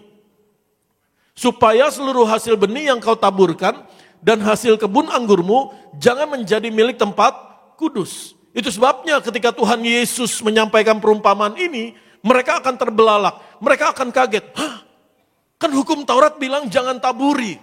supaya seluruh hasil benih yang kau taburkan dan hasil kebun anggurmu jangan menjadi milik tempat kudus. Itu sebabnya ketika Tuhan Yesus menyampaikan perumpamaan ini, mereka akan terbelalak, mereka akan kaget. Hah? Kan hukum Taurat bilang jangan taburi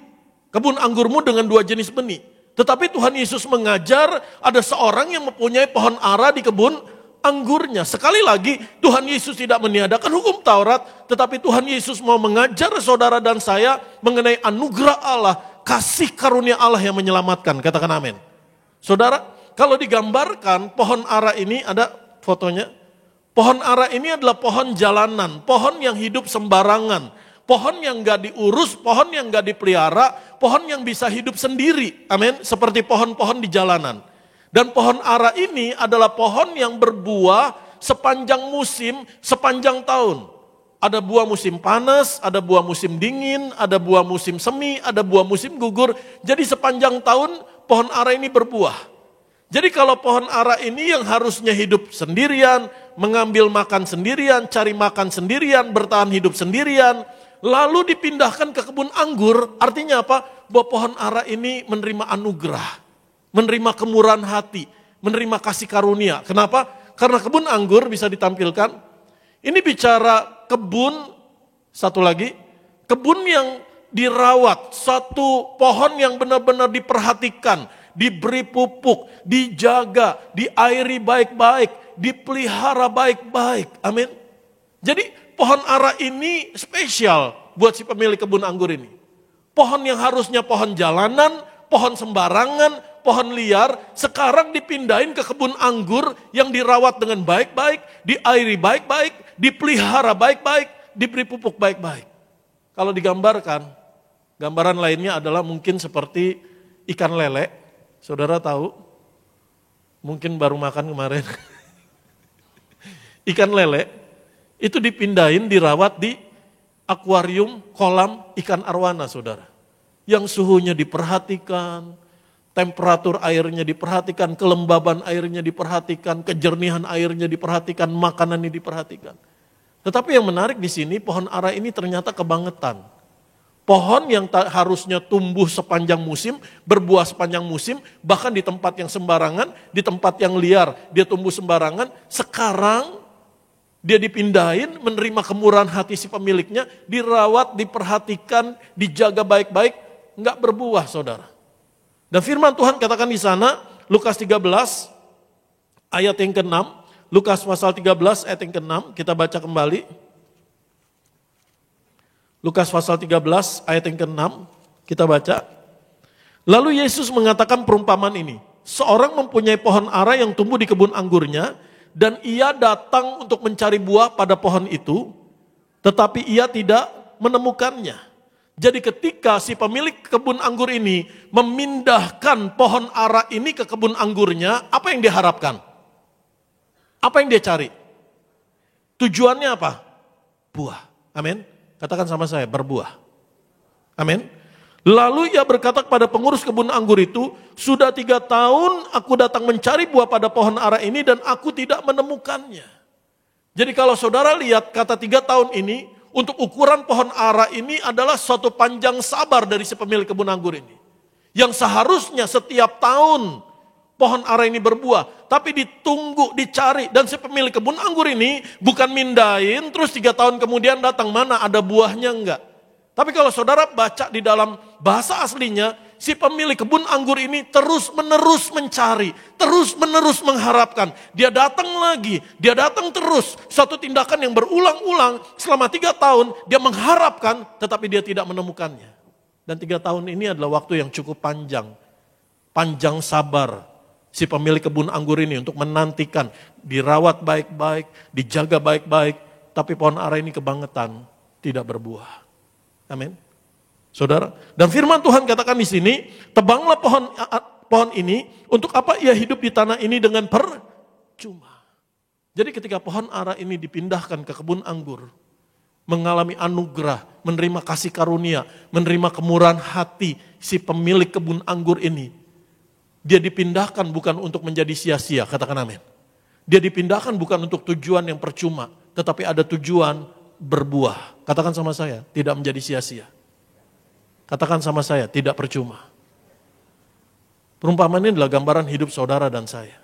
kebun anggurmu dengan 2 jenis benih. Tetapi Tuhan Yesus mengajar ada seorang yang mempunyai pohon ara di kebun anggurnya. Sekali lagi, Tuhan Yesus tidak meniadakan hukum Taurat, tetapi Tuhan Yesus mau mengajar saudara dan saya mengenai anugerah Allah, kasih karunia Allah yang menyelamatkan. Katakan amin. Saudara, kalau digambarkan pohon ara ini, ada fotonya. Pohon ara ini adalah pohon jalanan, pohon yang hidup sembarangan, pohon yang gak diurus, pohon yang gak dipelihara, pohon yang bisa hidup sendiri. Amin. Seperti pohon-pohon di jalanan. Dan pohon ara ini adalah pohon yang berbuah sepanjang musim, sepanjang tahun. Ada buah musim panas, ada buah musim dingin, ada buah musim semi, ada buah musim gugur. Jadi sepanjang tahun pohon ara ini berbuah. Jadi kalau pohon ara ini yang harusnya hidup sendirian, mengambil makan sendirian, cari makan sendirian, bertahan hidup sendirian, lalu dipindahkan ke kebun anggur, artinya apa? Bahwa pohon ara ini menerima anugerah. Menerima kemurahan hati, menerima kasih karunia. Kenapa? Karena kebun anggur bisa ditampilkan. Ini bicara kebun, satu lagi, kebun yang dirawat, satu pohon yang benar-benar diperhatikan, diberi pupuk, dijaga, diairi baik-baik, dipelihara baik-baik. Amin. Jadi pohon ara ini spesial buat si pemilik kebun anggur ini. Pohon yang harusnya pohon jalanan, pohon sembarangan, pohon liar, sekarang dipindahin ke kebun anggur yang dirawat dengan baik-baik, diairi baik-baik, dipelihara baik-baik, diberi pupuk baik-baik. Kalau digambarkan, gambaran lainnya adalah mungkin seperti ikan lele. Saudara tahu, mungkin baru makan kemarin. Ikan lele itu dipindahin, dirawat di akuarium kolam ikan arwana, saudara. Yang suhunya diperhatikan, temperatur airnya diperhatikan, kelembaban airnya diperhatikan, kejernihan airnya diperhatikan, makanannya diperhatikan. Tetapi yang menarik di sini, pohon ara ini ternyata kebangetan. Pohon yang harusnya tumbuh sepanjang musim, berbuah sepanjang musim, bahkan di tempat yang sembarangan, di tempat yang liar, dia tumbuh sembarangan. Sekarang dia dipindahin, menerima kemurahan hati si pemiliknya, dirawat, diperhatikan, dijaga baik-baik, enggak berbuah, saudara. Dan firman Tuhan katakan di sana, Lukas 13 ayat yang ke-6, Lukas pasal 13 ayat yang ke-6, kita baca kembali. Lukas pasal 13 ayat yang ke-6, kita baca. Lalu Yesus mengatakan perumpamaan ini, seorang mempunyai pohon ara yang tumbuh di kebun anggurnya, dan ia datang untuk mencari buah pada pohon itu, tetapi ia tidak menemukannya. Jadi ketika si pemilik kebun anggur ini memindahkan pohon ara ini ke kebun anggurnya, apa yang diharapkan? Apa yang dia cari? Tujuannya apa? Buah. Amin. Katakan sama saya, berbuah. Amin. Lalu ia berkata kepada pengurus kebun anggur itu, sudah 3 tahun aku datang mencari buah pada pohon ara ini dan aku tidak menemukannya. Jadi kalau saudara lihat kata 3 tahun ini, untuk ukuran pohon ara ini adalah suatu panjang sabar dari si pemilik kebun anggur ini. Yang seharusnya setiap tahun pohon ara ini berbuah, tapi ditunggu, dicari. Dan si pemilik kebun anggur ini bukan mindain, terus 3 tahun kemudian datang, mana ada buahnya enggak. Tapi kalau saudara baca di dalam bahasa aslinya, si pemilik kebun anggur ini terus-menerus mencari, terus-menerus mengharapkan. Dia datang lagi, dia datang terus. Suatu tindakan yang berulang-ulang selama 3 tahun, dia mengharapkan, tetapi dia tidak menemukannya. Dan 3 tahun ini adalah waktu yang cukup panjang. Panjang sabar si pemilik kebun anggur ini untuk menantikan, dirawat baik-baik, dijaga baik-baik. Tapi pohon ara ini kebangetan, tidak berbuah. Amin. Saudara, dan firman Tuhan katakan di sini, tebanglah pohon ini, untuk apa ia hidup di tanah ini dengan percuma. Jadi ketika pohon ara ini dipindahkan ke kebun anggur, mengalami anugerah, menerima kasih karunia, menerima kemurahan hati si pemilik kebun anggur ini, dia dipindahkan bukan untuk menjadi sia-sia, katakan amin. Dia dipindahkan bukan untuk tujuan yang percuma, tetapi ada tujuan berbuah. Katakan sama saya, tidak menjadi sia-sia. Katakan sama saya, tidak percuma. Perumpamaan ini adalah gambaran hidup saudara dan saya.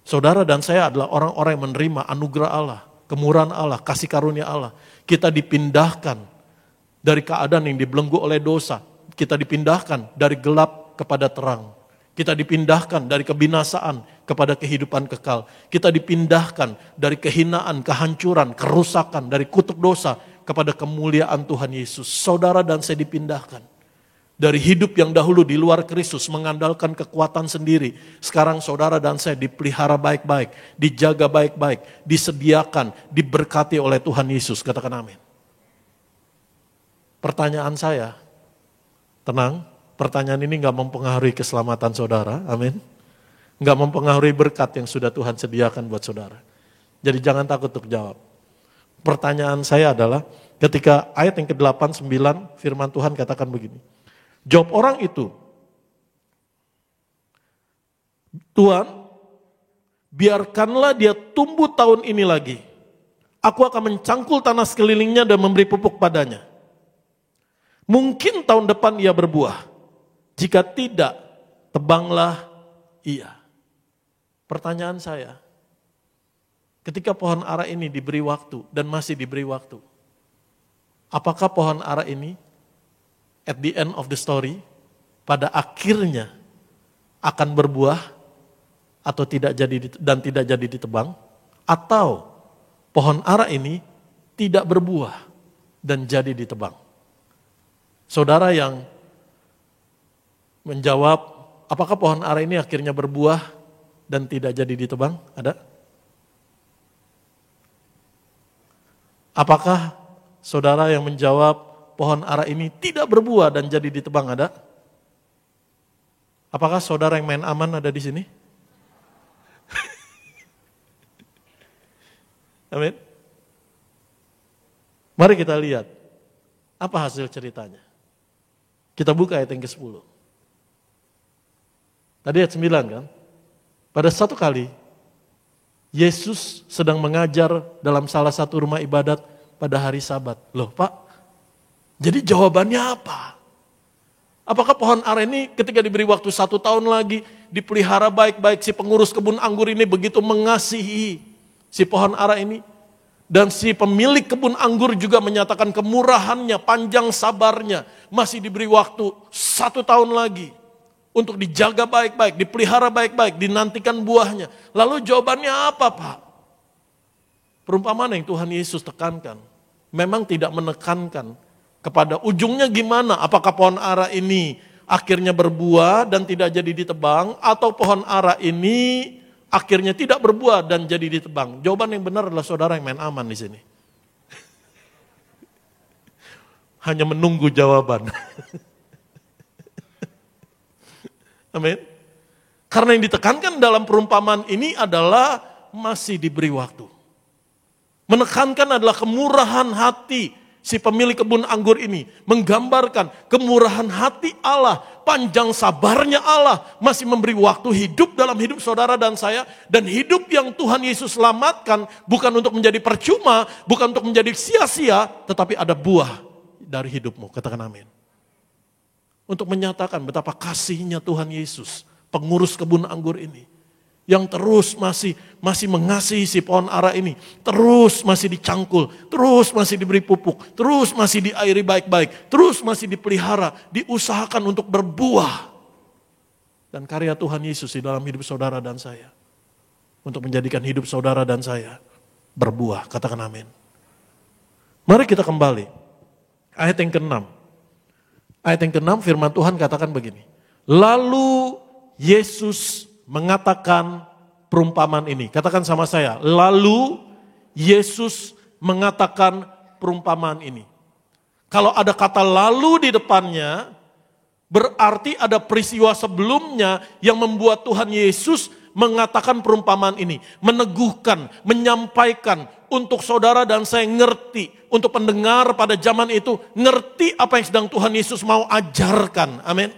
Saudara dan saya adalah orang-orang yang menerima anugerah Allah, kemurahan Allah, kasih karunia Allah. Kita dipindahkan dari keadaan yang dibelenggu oleh dosa. Kita dipindahkan dari gelap kepada terang. Kita dipindahkan dari kebinasaan kepada kehidupan kekal. Kita dipindahkan dari kehinaan, kehancuran, kerusakan, dari kutuk dosa kepada kemuliaan Tuhan Yesus. Saudara dan saya dipindahkan dari hidup yang dahulu di luar Kristus, mengandalkan kekuatan sendiri. Sekarang saudara dan saya dipelihara baik-baik, dijaga baik-baik, disediakan, diberkati oleh Tuhan Yesus. Katakan amin. Pertanyaan saya, tenang. Pertanyaan ini gak mempengaruhi keselamatan saudara, amin. Gak mempengaruhi berkat yang sudah Tuhan sediakan buat saudara. Jadi jangan takut untuk jawab. Pertanyaan saya adalah, ketika ayat yang ke-8, 9, firman Tuhan katakan begini. Jawab orang itu, Tuhan, biarkanlah dia tumbuh tahun ini lagi. Aku akan mencangkul tanah sekelilingnya dan memberi pupuk padanya. Mungkin tahun depan ia berbuah. Jika tidak, tebanglah ia. Pertanyaan saya, ketika pohon ara ini diberi waktu dan masih diberi waktu, apakah pohon ara ini at the end of the story, pada akhirnya akan berbuah atau tidak jadi ditebang, atau pohon ara ini tidak berbuah dan jadi ditebang? Saudara yang menjawab, apakah pohon ara ini akhirnya berbuah dan tidak jadi ditebang? Ada? Apakah saudara yang menjawab pohon ara ini tidak berbuah dan jadi ditebang? Ada? Apakah saudara yang main aman ada di sini? Amin. Mari kita lihat apa hasil ceritanya. Kita buka ayat yang ke-10. Tadi ayat 9 kan? Pada satu kali, Yesus sedang mengajar dalam salah satu rumah ibadat pada hari Sabat. Loh Pak, jadi jawabannya apa? Apakah pohon ara ini ketika diberi waktu 1 tahun lagi, dipelihara baik-baik, si pengurus kebun anggur ini begitu mengasihi si pohon ara ini? Dan si pemilik kebun anggur juga menyatakan kemurahannya, panjang sabarnya, masih diberi waktu 1 tahun lagi. Untuk dijaga baik-baik, dipelihara baik-baik, dinantikan buahnya. Lalu jawabannya apa Pak? Perumpamaan yang Tuhan Yesus tekankan, memang tidak menekankan kepada ujungnya gimana. Apakah pohon ara ini akhirnya berbuah dan tidak jadi ditebang, atau pohon ara ini akhirnya tidak berbuah dan jadi ditebang? Jawaban yang benar adalah saudara yang main aman di sini. Hanya menunggu jawaban. Amin. Karena yang ditekankan dalam perumpamaan ini adalah masih diberi waktu. Menekankan adalah kemurahan hati si pemilik kebun anggur ini menggambarkan kemurahan hati Allah, panjang sabarnya Allah, masih memberi waktu hidup dalam hidup saudara dan saya, dan hidup yang Tuhan Yesus selamatkan bukan untuk menjadi percuma, bukan untuk menjadi sia-sia, tetapi ada buah dari hidupmu. Katakan amin. Untuk menyatakan betapa kasihnya Tuhan Yesus, pengurus kebun anggur ini, yang terus masih mengasihi si pohon ara ini, terus masih dicangkul, terus masih diberi pupuk, terus masih diairi baik-baik, terus masih dipelihara, diusahakan untuk berbuah. Dan karya Tuhan Yesus di dalam hidup saudara dan saya, untuk menjadikan hidup saudara dan saya berbuah. Katakan amin. Mari kita kembali. Ayat yang ke-6. Ayat yang ke-6 firman Tuhan katakan begini. Lalu Yesus mengatakan perumpamaan ini. Katakan sama saya. Lalu Yesus mengatakan perumpamaan ini. Kalau ada kata lalu di depannya, berarti ada peristiwa sebelumnya yang membuat Tuhan Yesus mengatakan perumpamaan ini. Meneguhkan, menyampaikan untuk saudara dan saya ngerti. Untuk pendengar pada zaman itu ngerti apa yang sedang Tuhan Yesus mau ajarkan. Amin.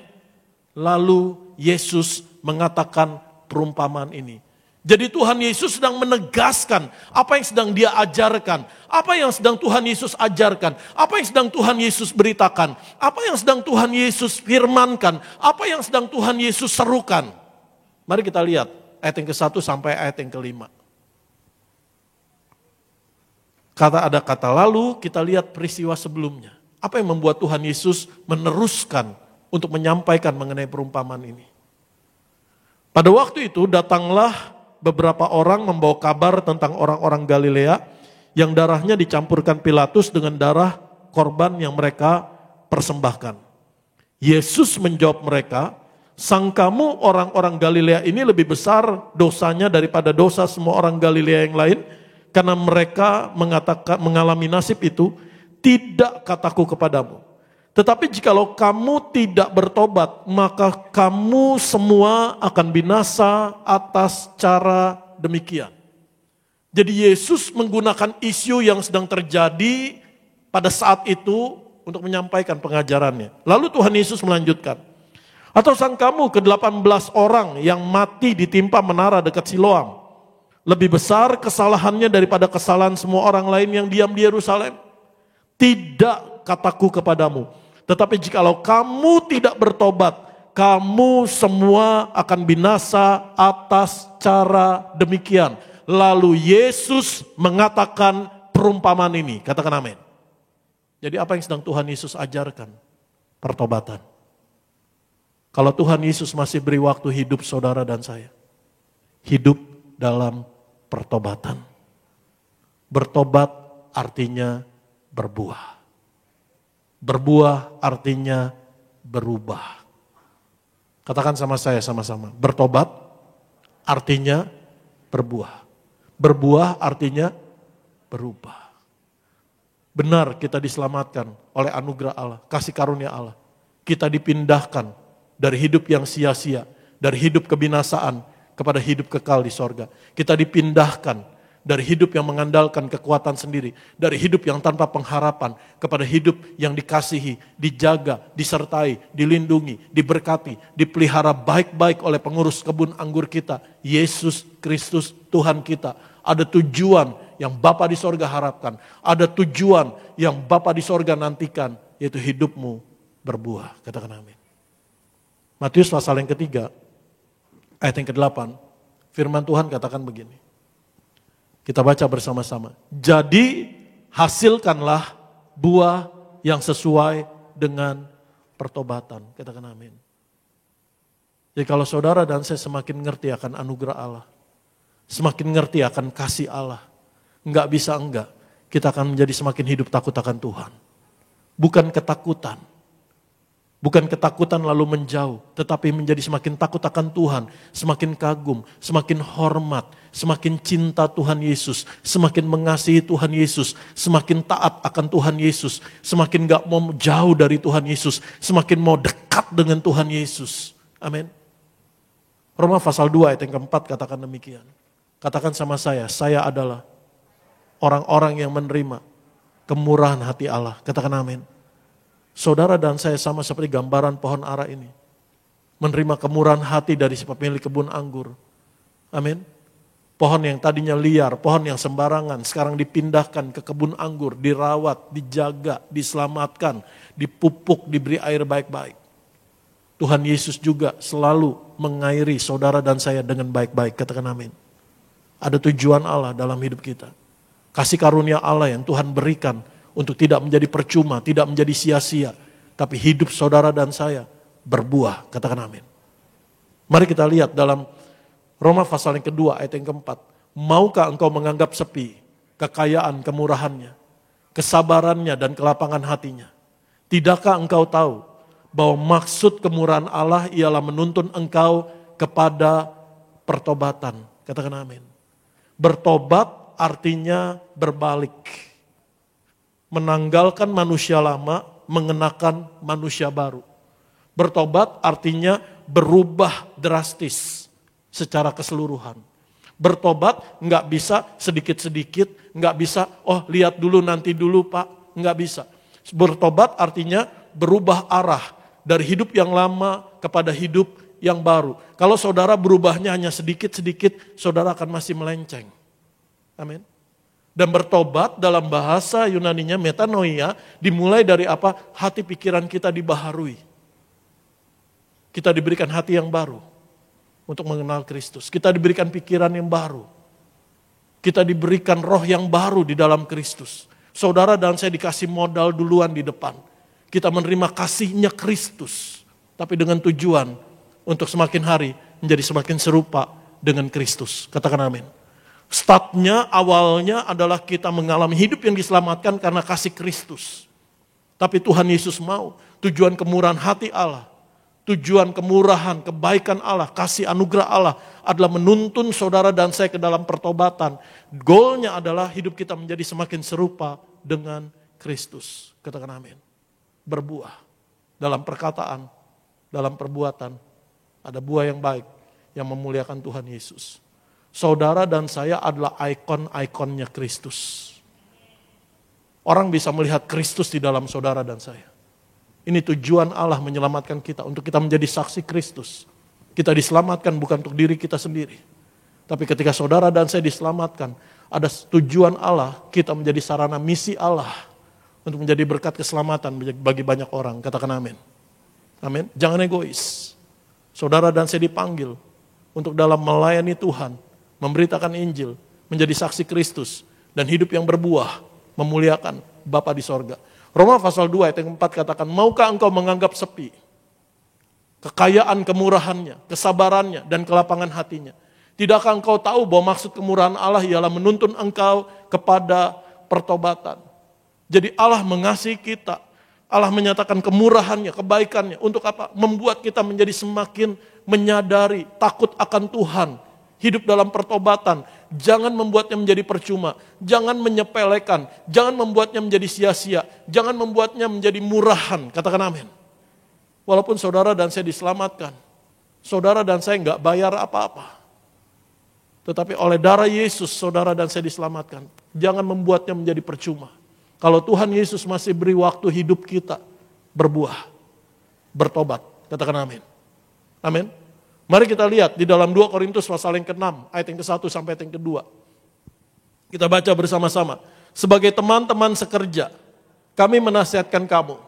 Lalu Yesus mengatakan perumpamaan ini. Jadi Tuhan Yesus sedang menegaskan apa yang sedang dia ajarkan. Apa yang sedang Tuhan Yesus ajarkan. Apa yang sedang Tuhan Yesus beritakan. Apa yang sedang Tuhan Yesus firmankan. Apa yang sedang Tuhan Yesus serukan. Mari kita lihat ayat yang ke-1 sampai ayat yang ke-5. Ada kata lalu, kita lihat peristiwa sebelumnya. Apa yang membuat Tuhan Yesus meneruskan untuk menyampaikan mengenai perumpamaan ini. Pada waktu itu datanglah beberapa orang membawa kabar tentang orang-orang Galilea yang darahnya dicampurkan Pilatus dengan darah korban yang mereka persembahkan. Yesus menjawab mereka, sangkamu orang-orang Galilea ini lebih besar dosanya daripada dosa semua orang Galilea yang lain? Karena mereka mengalami nasib itu, tidak kataku kepadamu. Tetapi jikalau kamu tidak bertobat, maka kamu semua akan binasa atas cara demikian. Jadi Yesus menggunakan isu yang sedang terjadi pada saat itu untuk menyampaikan pengajarannya. Lalu Tuhan Yesus melanjutkan. Atau sangkamu ke-18 orang yang mati ditimpa menara dekat Siloam lebih besar kesalahannya daripada kesalahan semua orang lain yang diam di Yerusalem? Tidak kataku kepadamu. Tetapi jikalau kamu tidak bertobat, kamu semua akan binasa atas cara demikian. Lalu Yesus mengatakan perumpamaan ini. Katakan amin. Jadi apa yang sedang Tuhan Yesus ajarkan? Pertobatan. Kalau Tuhan Yesus masih beri waktu hidup saudara dan saya. Hidup dalam pertobatan. Bertobat artinya berbuah. Berbuah artinya berubah. Katakan sama saya sama-sama. Bertobat artinya berbuah. Berbuah artinya berubah. Benar kita diselamatkan oleh anugerah Allah, kasih karunia Allah. Kita dipindahkan dari hidup yang sia-sia, dari hidup kebinasaan kepada hidup kekal di sorga. Kita dipindahkan dari hidup yang mengandalkan kekuatan sendiri, dari hidup yang tanpa pengharapan, kepada hidup yang dikasihi, dijaga, disertai, dilindungi, diberkati, dipelihara baik-baik oleh pengurus kebun anggur kita, Yesus Kristus Tuhan kita. Ada tujuan yang Bapa di sorga harapkan, ada tujuan yang Bapa di sorga nantikan, yaitu hidupmu berbuah. Katakan amin. Matius pasal yang ketiga, ayat yang ke-8, firman Tuhan katakan begini. Kita baca bersama-sama. Jadi hasilkanlah buah yang sesuai dengan pertobatan. Katakan amin. Jadi kalau saudara dan saya semakin ngerti akan anugerah Allah, semakin ngerti akan kasih Allah, enggak bisa enggak, kita akan menjadi semakin hidup takut akan Tuhan. Bukan ketakutan. Bukan ketakutan lalu menjauh, tetapi menjadi semakin takut akan Tuhan, semakin kagum, semakin hormat, semakin cinta Tuhan Yesus, semakin mengasihi Tuhan Yesus, semakin taat akan Tuhan Yesus, semakin gak mau jauh dari Tuhan Yesus, semakin mau dekat dengan Tuhan Yesus. Amin. Roma pasal 2 ayat yang keempat katakan demikian. Katakan sama saya adalah orang-orang yang menerima kemurahan hati Allah. Katakan amin. Saudara dan saya sama seperti gambaran pohon ara ini. Menerima kemurahan hati dari si pemilik kebun anggur. Amin. Pohon yang tadinya liar, pohon yang sembarangan, sekarang dipindahkan ke kebun anggur, dirawat, dijaga, diselamatkan, dipupuk, diberi air baik-baik. Tuhan Yesus juga selalu mengairi saudara dan saya dengan baik-baik. Katakan amin. Ada tujuan Allah dalam hidup kita. Kasih karunia Allah yang Tuhan berikan untuk tidak menjadi percuma, tidak menjadi sia-sia. Tapi hidup saudara dan saya berbuah. Katakan amin. Mari kita lihat dalam Roma pasal yang kedua ayat yang keempat. Maukah engkau menganggap sepi kekayaan kemurahannya, kesabarannya dan kelapangan hatinya? Tidakkah engkau tahu bahwa maksud kemurahan Allah ialah menuntun engkau kepada pertobatan? Katakan amin. Bertobat artinya berbalik. Menanggalkan manusia lama, mengenakan manusia baru. Bertobat artinya berubah drastis secara keseluruhan. Bertobat nggak bisa sedikit-sedikit, nggak bisa, oh lihat dulu nanti dulu Pak, nggak bisa. Bertobat artinya berubah arah dari hidup yang lama kepada hidup yang baru. Kalau saudara berubahnya hanya sedikit-sedikit, saudara akan masih melenceng. Amin. Dan bertobat dalam bahasa Yunaninya metanoia dimulai dari apa? Hati pikiran kita dibaharui. Kita diberikan hati yang baru untuk mengenal Kristus. Kita diberikan pikiran yang baru. Kita diberikan roh yang baru di dalam Kristus. Saudara dan saya dikasih modal duluan di depan. Kita menerima kasihnya Kristus. Tapi dengan tujuan untuk semakin hari menjadi semakin serupa dengan Kristus. Katakan amin. Startnya, awalnya adalah kita mengalami hidup yang diselamatkan karena kasih Kristus. Tapi Tuhan Yesus mau, tujuan kemurahan hati Allah, tujuan kemurahan, kebaikan Allah, kasih anugerah Allah adalah menuntun saudara dan saya ke dalam pertobatan. Goalnya adalah hidup kita menjadi semakin serupa dengan Kristus. Katakan amin. Berbuah dalam perkataan, dalam perbuatan. Ada buah yang baik yang memuliakan Tuhan Yesus. Saudara dan saya adalah ikon-ikonnya Kristus. Orang bisa melihat Kristus di dalam saudara dan saya. Ini tujuan Allah menyelamatkan kita, untuk kita menjadi saksi Kristus. Kita diselamatkan bukan untuk diri kita sendiri. Tapi ketika saudara dan saya diselamatkan, ada tujuan Allah, kita menjadi sarana misi Allah. Untuk menjadi berkat keselamatan bagi banyak orang. Katakan amin. Amin. Jangan egois. Saudara dan saya dipanggil untuk dalam melayani Tuhan, memberitakan Injil, menjadi saksi Kristus, dan hidup yang berbuah, memuliakan Bapa di sorga. Roma pasal 2 ayat yang 4 katakan, maukah engkau menganggap sepi kekayaan kemurahannya, kesabarannya, dan kelapangan hatinya? Tidakkah engkau tahu bahwa maksud kemurahan Allah ialah menuntun engkau kepada pertobatan? Jadi Allah mengasihi kita, Allah menyatakan kemurahannya, kebaikannya, untuk apa? Membuat kita menjadi semakin menyadari, takut akan Tuhan, hidup dalam pertobatan. Jangan membuatnya menjadi percuma. Jangan menyepelekan. Jangan membuatnya menjadi sia-sia. Jangan membuatnya menjadi murahan. Katakan amin. Walaupun saudara dan saya diselamatkan. Saudara dan saya nggak bayar apa-apa. Tetapi oleh darah Yesus saudara dan saya diselamatkan. Jangan membuatnya menjadi percuma. Kalau Tuhan Yesus masih beri waktu hidup kita berbuah. Bertobat. Katakan amin. Amin. Mari kita lihat di dalam 2 Korintus pasal yang ke-6, ayat yang ke-1 sampai ayat yang ke-2. Kita baca bersama-sama. Sebagai teman-teman sekerja, kami menasihatkan kamu,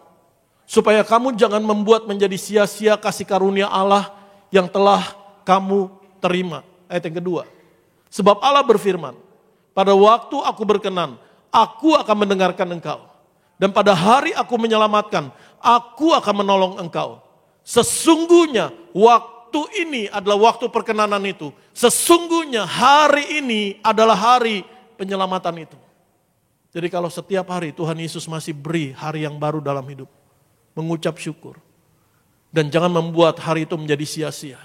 supaya kamu jangan membuat menjadi sia-sia kasih karunia Allah yang telah kamu terima. Ayat yang kedua. Sebab Allah berfirman, pada waktu aku berkenan, aku akan mendengarkan engkau. Dan pada hari aku menyelamatkan, aku akan menolong engkau. Sesungguhnya waktu ini adalah waktu perkenanan itu. Sesungguhnya hari ini adalah hari penyelamatan itu. Jadi kalau setiap hari Tuhan Yesus masih beri hari yang baru dalam hidup. Mengucap syukur. Dan jangan membuat hari itu menjadi sia-sia.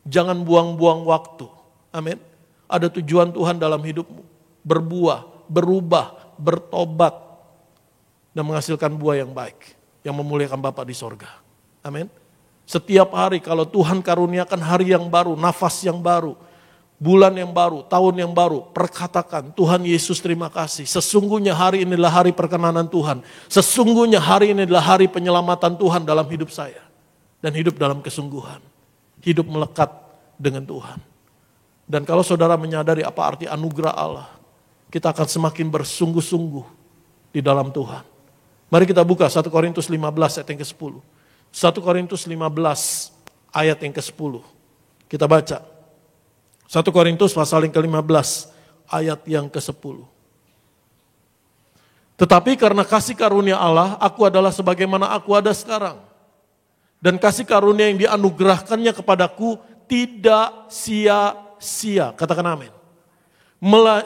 Jangan buang-buang waktu. Amin. Ada tujuan Tuhan dalam hidupmu. Berbuah, berubah, bertobat. Dan menghasilkan buah yang baik. Yang memuliakan Bapa di sorga. Amin. Setiap hari kalau Tuhan karuniakan hari yang baru, nafas yang baru, bulan yang baru, tahun yang baru, perkatakan, Tuhan Yesus terima kasih. Sesungguhnya hari ini adalah hari perkenanan Tuhan. Sesungguhnya hari ini adalah hari penyelamatan Tuhan dalam hidup saya. Dan hidup dalam kesungguhan. Hidup melekat dengan Tuhan. Dan kalau saudara menyadari apa arti anugerah Allah, kita akan semakin bersungguh-sungguh di dalam Tuhan. Mari kita buka 1 Korintus 15 ayat yang ke-10. 1 Korintus 15 ayat yang ke-10. Kita baca. 1 Korintus pasal yang ke-15 ayat yang ke-10. Tetapi karena kasih karunia Allah, aku adalah sebagaimana aku ada sekarang. Dan kasih karunia yang dianugerahkannya kepadaku tidak sia-sia. Katakan amin.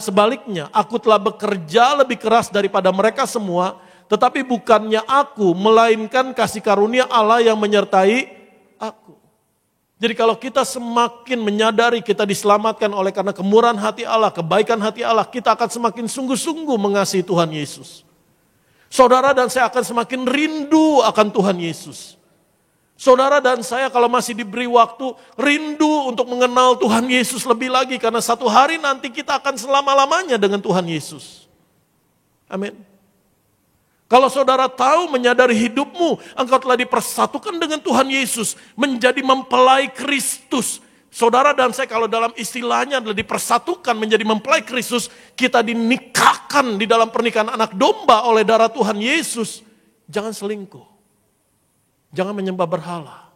Sebaliknya, aku telah bekerja lebih keras daripada mereka semua, tetapi bukannya aku, melainkan kasih karunia Allah yang menyertai aku. Jadi kalau kita semakin menyadari kita diselamatkan oleh karena kemurahan hati Allah, kebaikan hati Allah, kita akan semakin sungguh-sungguh mengasihi Tuhan Yesus. Saudara dan saya akan semakin rindu akan Tuhan Yesus. Saudara dan saya kalau masih diberi waktu, rindu untuk mengenal Tuhan Yesus lebih lagi. Karena satu hari nanti kita akan selama-lamanya dengan Tuhan Yesus. Amin. Kalau saudara tahu menyadari hidupmu, engkau telah dipersatukan dengan Tuhan Yesus, menjadi mempelai Kristus. Saudara dan saya kalau dalam istilahnya adalah dipersatukan menjadi mempelai Kristus, kita dinikahkan di dalam pernikahan anak domba oleh darah Tuhan Yesus. Jangan selingkuh. Jangan menyembah berhala.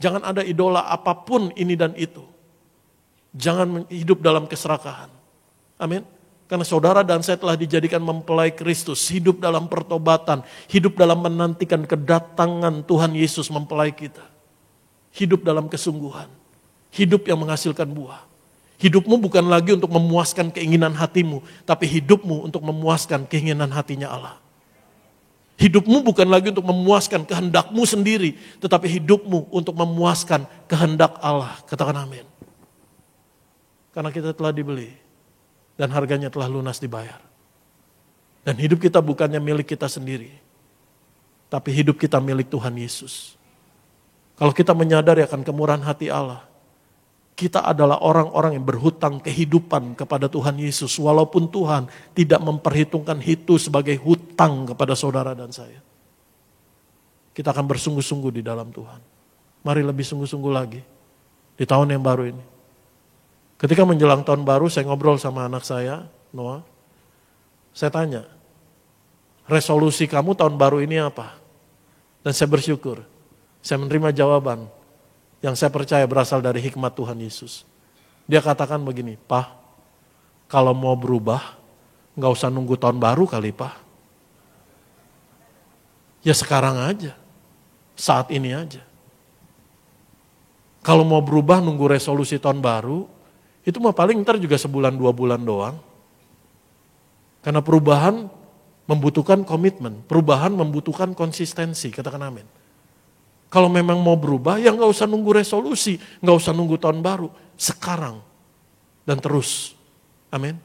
Jangan ada idola apapun ini dan itu. Jangan hidup dalam keserakahan. Amin. Karena saudara dan saya telah dijadikan mempelai Kristus, hidup dalam pertobatan, hidup dalam menantikan kedatangan Tuhan Yesus mempelai kita. Hidup dalam kesungguhan, hidup yang menghasilkan buah. Hidupmu bukan lagi untuk memuaskan keinginan hatimu, tapi hidupmu untuk memuaskan keinginan hatinya Allah. Hidupmu bukan lagi untuk memuaskan kehendakmu sendiri, tetapi hidupmu untuk memuaskan kehendak Allah. Katakan amin. Karena kita telah dibeli. Dan harganya telah lunas dibayar. Dan hidup kita bukannya milik kita sendiri. Tapi hidup kita milik Tuhan Yesus. Kalau kita menyadari akan kemurahan hati Allah. Kita adalah orang-orang yang berhutang kehidupan kepada Tuhan Yesus. Walaupun Tuhan tidak memperhitungkan itu sebagai hutang kepada saudara dan saya. Kita akan bersungguh-sungguh di dalam Tuhan. Mari lebih sungguh-sungguh lagi. Di tahun yang baru ini. Ketika menjelang tahun baru, saya ngobrol sama anak saya, Noah. Saya tanya, resolusi kamu tahun baru ini apa? Dan saya bersyukur, saya menerima jawaban yang saya percaya berasal dari hikmat Tuhan Yesus. Dia katakan begini, Pak, kalau mau berubah, gak usah nunggu tahun baru kali, Pak. Ya sekarang aja, saat ini aja. Kalau mau berubah nunggu resolusi tahun baru, itu mah paling ntar juga sebulan 2 bulan doang. Karena perubahan membutuhkan komitmen. Perubahan membutuhkan konsistensi. Katakan amin. Kalau memang mau berubah ya gak usah nunggu resolusi. Gak usah nunggu tahun baru. Sekarang. Dan terus. Amin.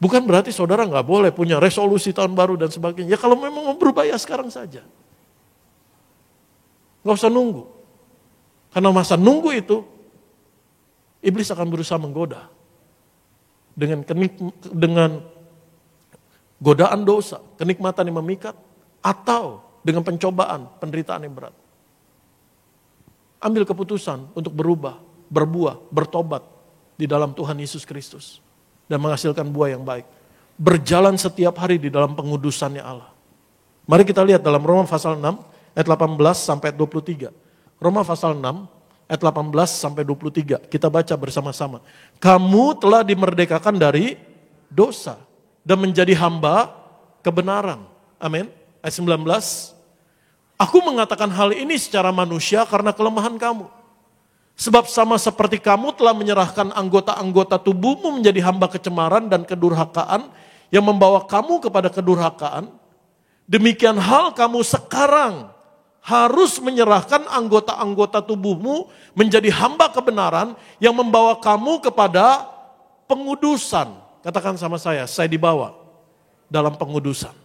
Bukan berarti saudara gak boleh punya resolusi tahun baru dan sebagainya. Ya kalau memang mau berubah ya sekarang saja. Gak usah nunggu. Karena masa nunggu itu Iblis akan berusaha menggoda dengan godaan dosa, kenikmatan yang memikat, atau dengan pencobaan, penderitaan yang berat. Ambil keputusan untuk berubah, berbuah, bertobat di dalam Tuhan Yesus Kristus dan menghasilkan buah yang baik. Berjalan setiap hari di dalam pengudusannya Allah. Mari kita lihat dalam Roma pasal 6 ayat 18 sampai 23. Roma pasal 6 ayat 18 sampai 23, kita baca bersama-sama. Kamu telah dimerdekakan dari dosa dan menjadi hamba kebenaran. Amin. Ayat 19. Aku mengatakan hal ini secara manusia karena kelemahan kamu. Sebab sama seperti kamu telah menyerahkan anggota-anggota tubuhmu menjadi hamba kecemaran dan kedurhakaan yang membawa kamu kepada kedurhakaan, demikian hal kamu sekarang harus menyerahkan anggota-anggota tubuhmu menjadi hamba kebenaran yang membawa kamu kepada pengudusan. Katakan sama saya dibawa dalam pengudusan.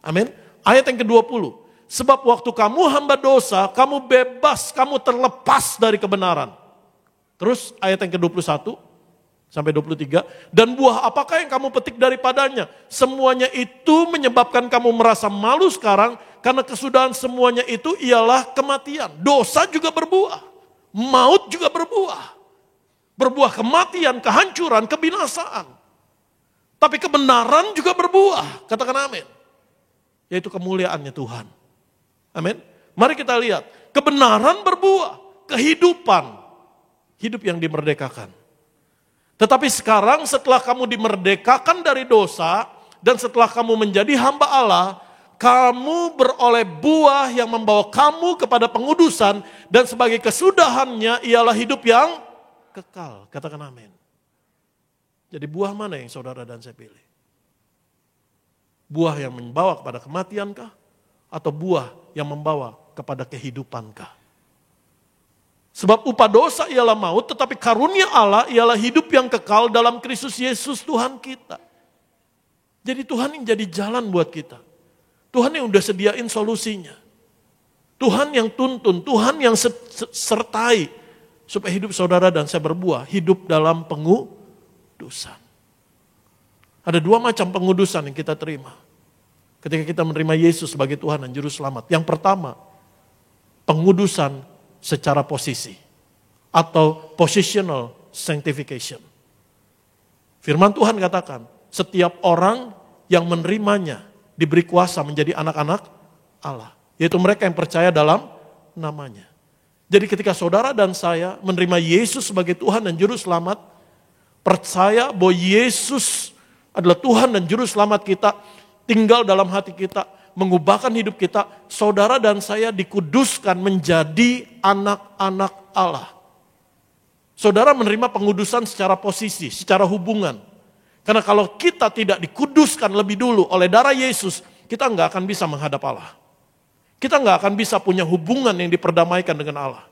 Amin. Ayat yang ke-20. Sebab waktu kamu hamba dosa, kamu bebas, kamu terlepas dari kebenaran. Terus ayat yang ke-21 sampai 23. Dan buah apakah yang kamu petik daripadanya? Semuanya itu menyebabkan kamu merasa malu sekarang, karena kesudahan semuanya itu ialah kematian. Dosa juga berbuah. Maut juga berbuah. Berbuah kematian, kehancuran, kebinasaan. Tapi kebenaran juga berbuah. Katakan amin. Yaitu kemuliaannya Tuhan. Amin. Mari kita lihat. Kebenaran berbuah. Kehidupan. Hidup yang dimerdekakan. Tetapi sekarang setelah kamu dimerdekakan dari dosa. Dan setelah kamu menjadi hamba Allah. Kamu beroleh buah yang membawa kamu kepada pengudusan. Dan sebagai kesudahannya ialah hidup yang kekal. Katakan amin. Jadi buah mana yang saudara dan saya pilih? Buah yang membawa kepada kematiankah? Atau buah yang membawa kepada kehidupankah? Sebab upah dosa ialah maut, tetapi karunia Allah ialah hidup yang kekal dalam Kristus Yesus Tuhan kita. Jadi Tuhan yang jadi jalan buat kita. Tuhan yang udah sediain solusinya. Tuhan yang tuntun, Tuhan yang sertai. Supaya hidup saudara dan saya berbuah, hidup dalam pengudusan. Ada dua macam pengudusan yang kita terima. Ketika kita menerima Yesus sebagai Tuhan dan Juru Selamat. Yang pertama, pengudusan secara posisi. Atau positional sanctification. Firman Tuhan katakan, setiap orang yang menerimanya diberi kuasa menjadi anak-anak Allah. Yaitu mereka yang percaya dalam namanya. Jadi ketika saudara dan saya menerima Yesus sebagai Tuhan dan Juru Selamat, percaya bahwa Yesus adalah Tuhan dan Juru Selamat kita, tinggal dalam hati kita, mengubahkan hidup kita, saudara dan saya dikuduskan menjadi anak-anak Allah. Saudara menerima pengudusan secara posisi, secara hubungan. Karena kalau kita tidak dikuduskan lebih dulu oleh darah Yesus, kita nggak akan bisa menghadap Allah. Kita nggak akan bisa punya hubungan yang diperdamaikan dengan Allah.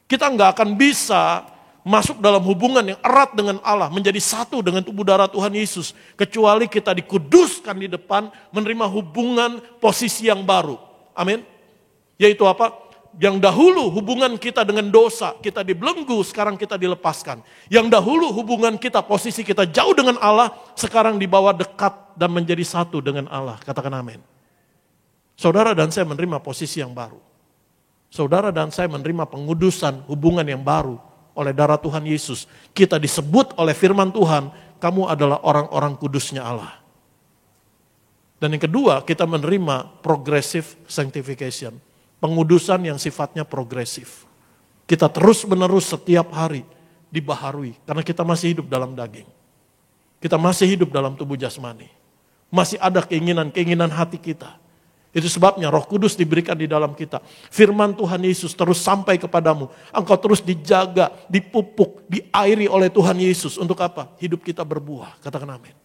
Kita nggak akan bisa masuk dalam hubungan yang erat dengan Allah, menjadi satu dengan tubuh darah Tuhan Yesus. Kecuali kita dikuduskan di depan, menerima hubungan posisi yang baru. Amin. Yaitu apa? Yang dahulu hubungan kita dengan dosa, kita dibelenggu, sekarang kita dilepaskan. Yang dahulu hubungan kita, posisi kita jauh dengan Allah, sekarang dibawa dekat dan menjadi satu dengan Allah. Katakan amin. Saudara dan saya menerima posisi yang baru. Saudara dan saya menerima pengudusan hubungan yang baru oleh darah Tuhan Yesus. Kita disebut oleh firman Tuhan, kamu adalah orang-orang kudusnya Allah. Dan yang kedua, kita menerima progressive sanctification. Pengudusan yang sifatnya progresif. Kita terus menerus setiap hari dibaharui. Karena kita masih hidup dalam daging. Kita masih hidup dalam tubuh jasmani. Masih ada keinginan-keinginan hati kita. Itu sebabnya Roh Kudus diberikan di dalam kita. Firman Tuhan Yesus terus sampai kepadamu. Engkau terus dijaga, dipupuk, diairi oleh Tuhan Yesus. Untuk apa? Hidup kita berbuah. Katakan amin.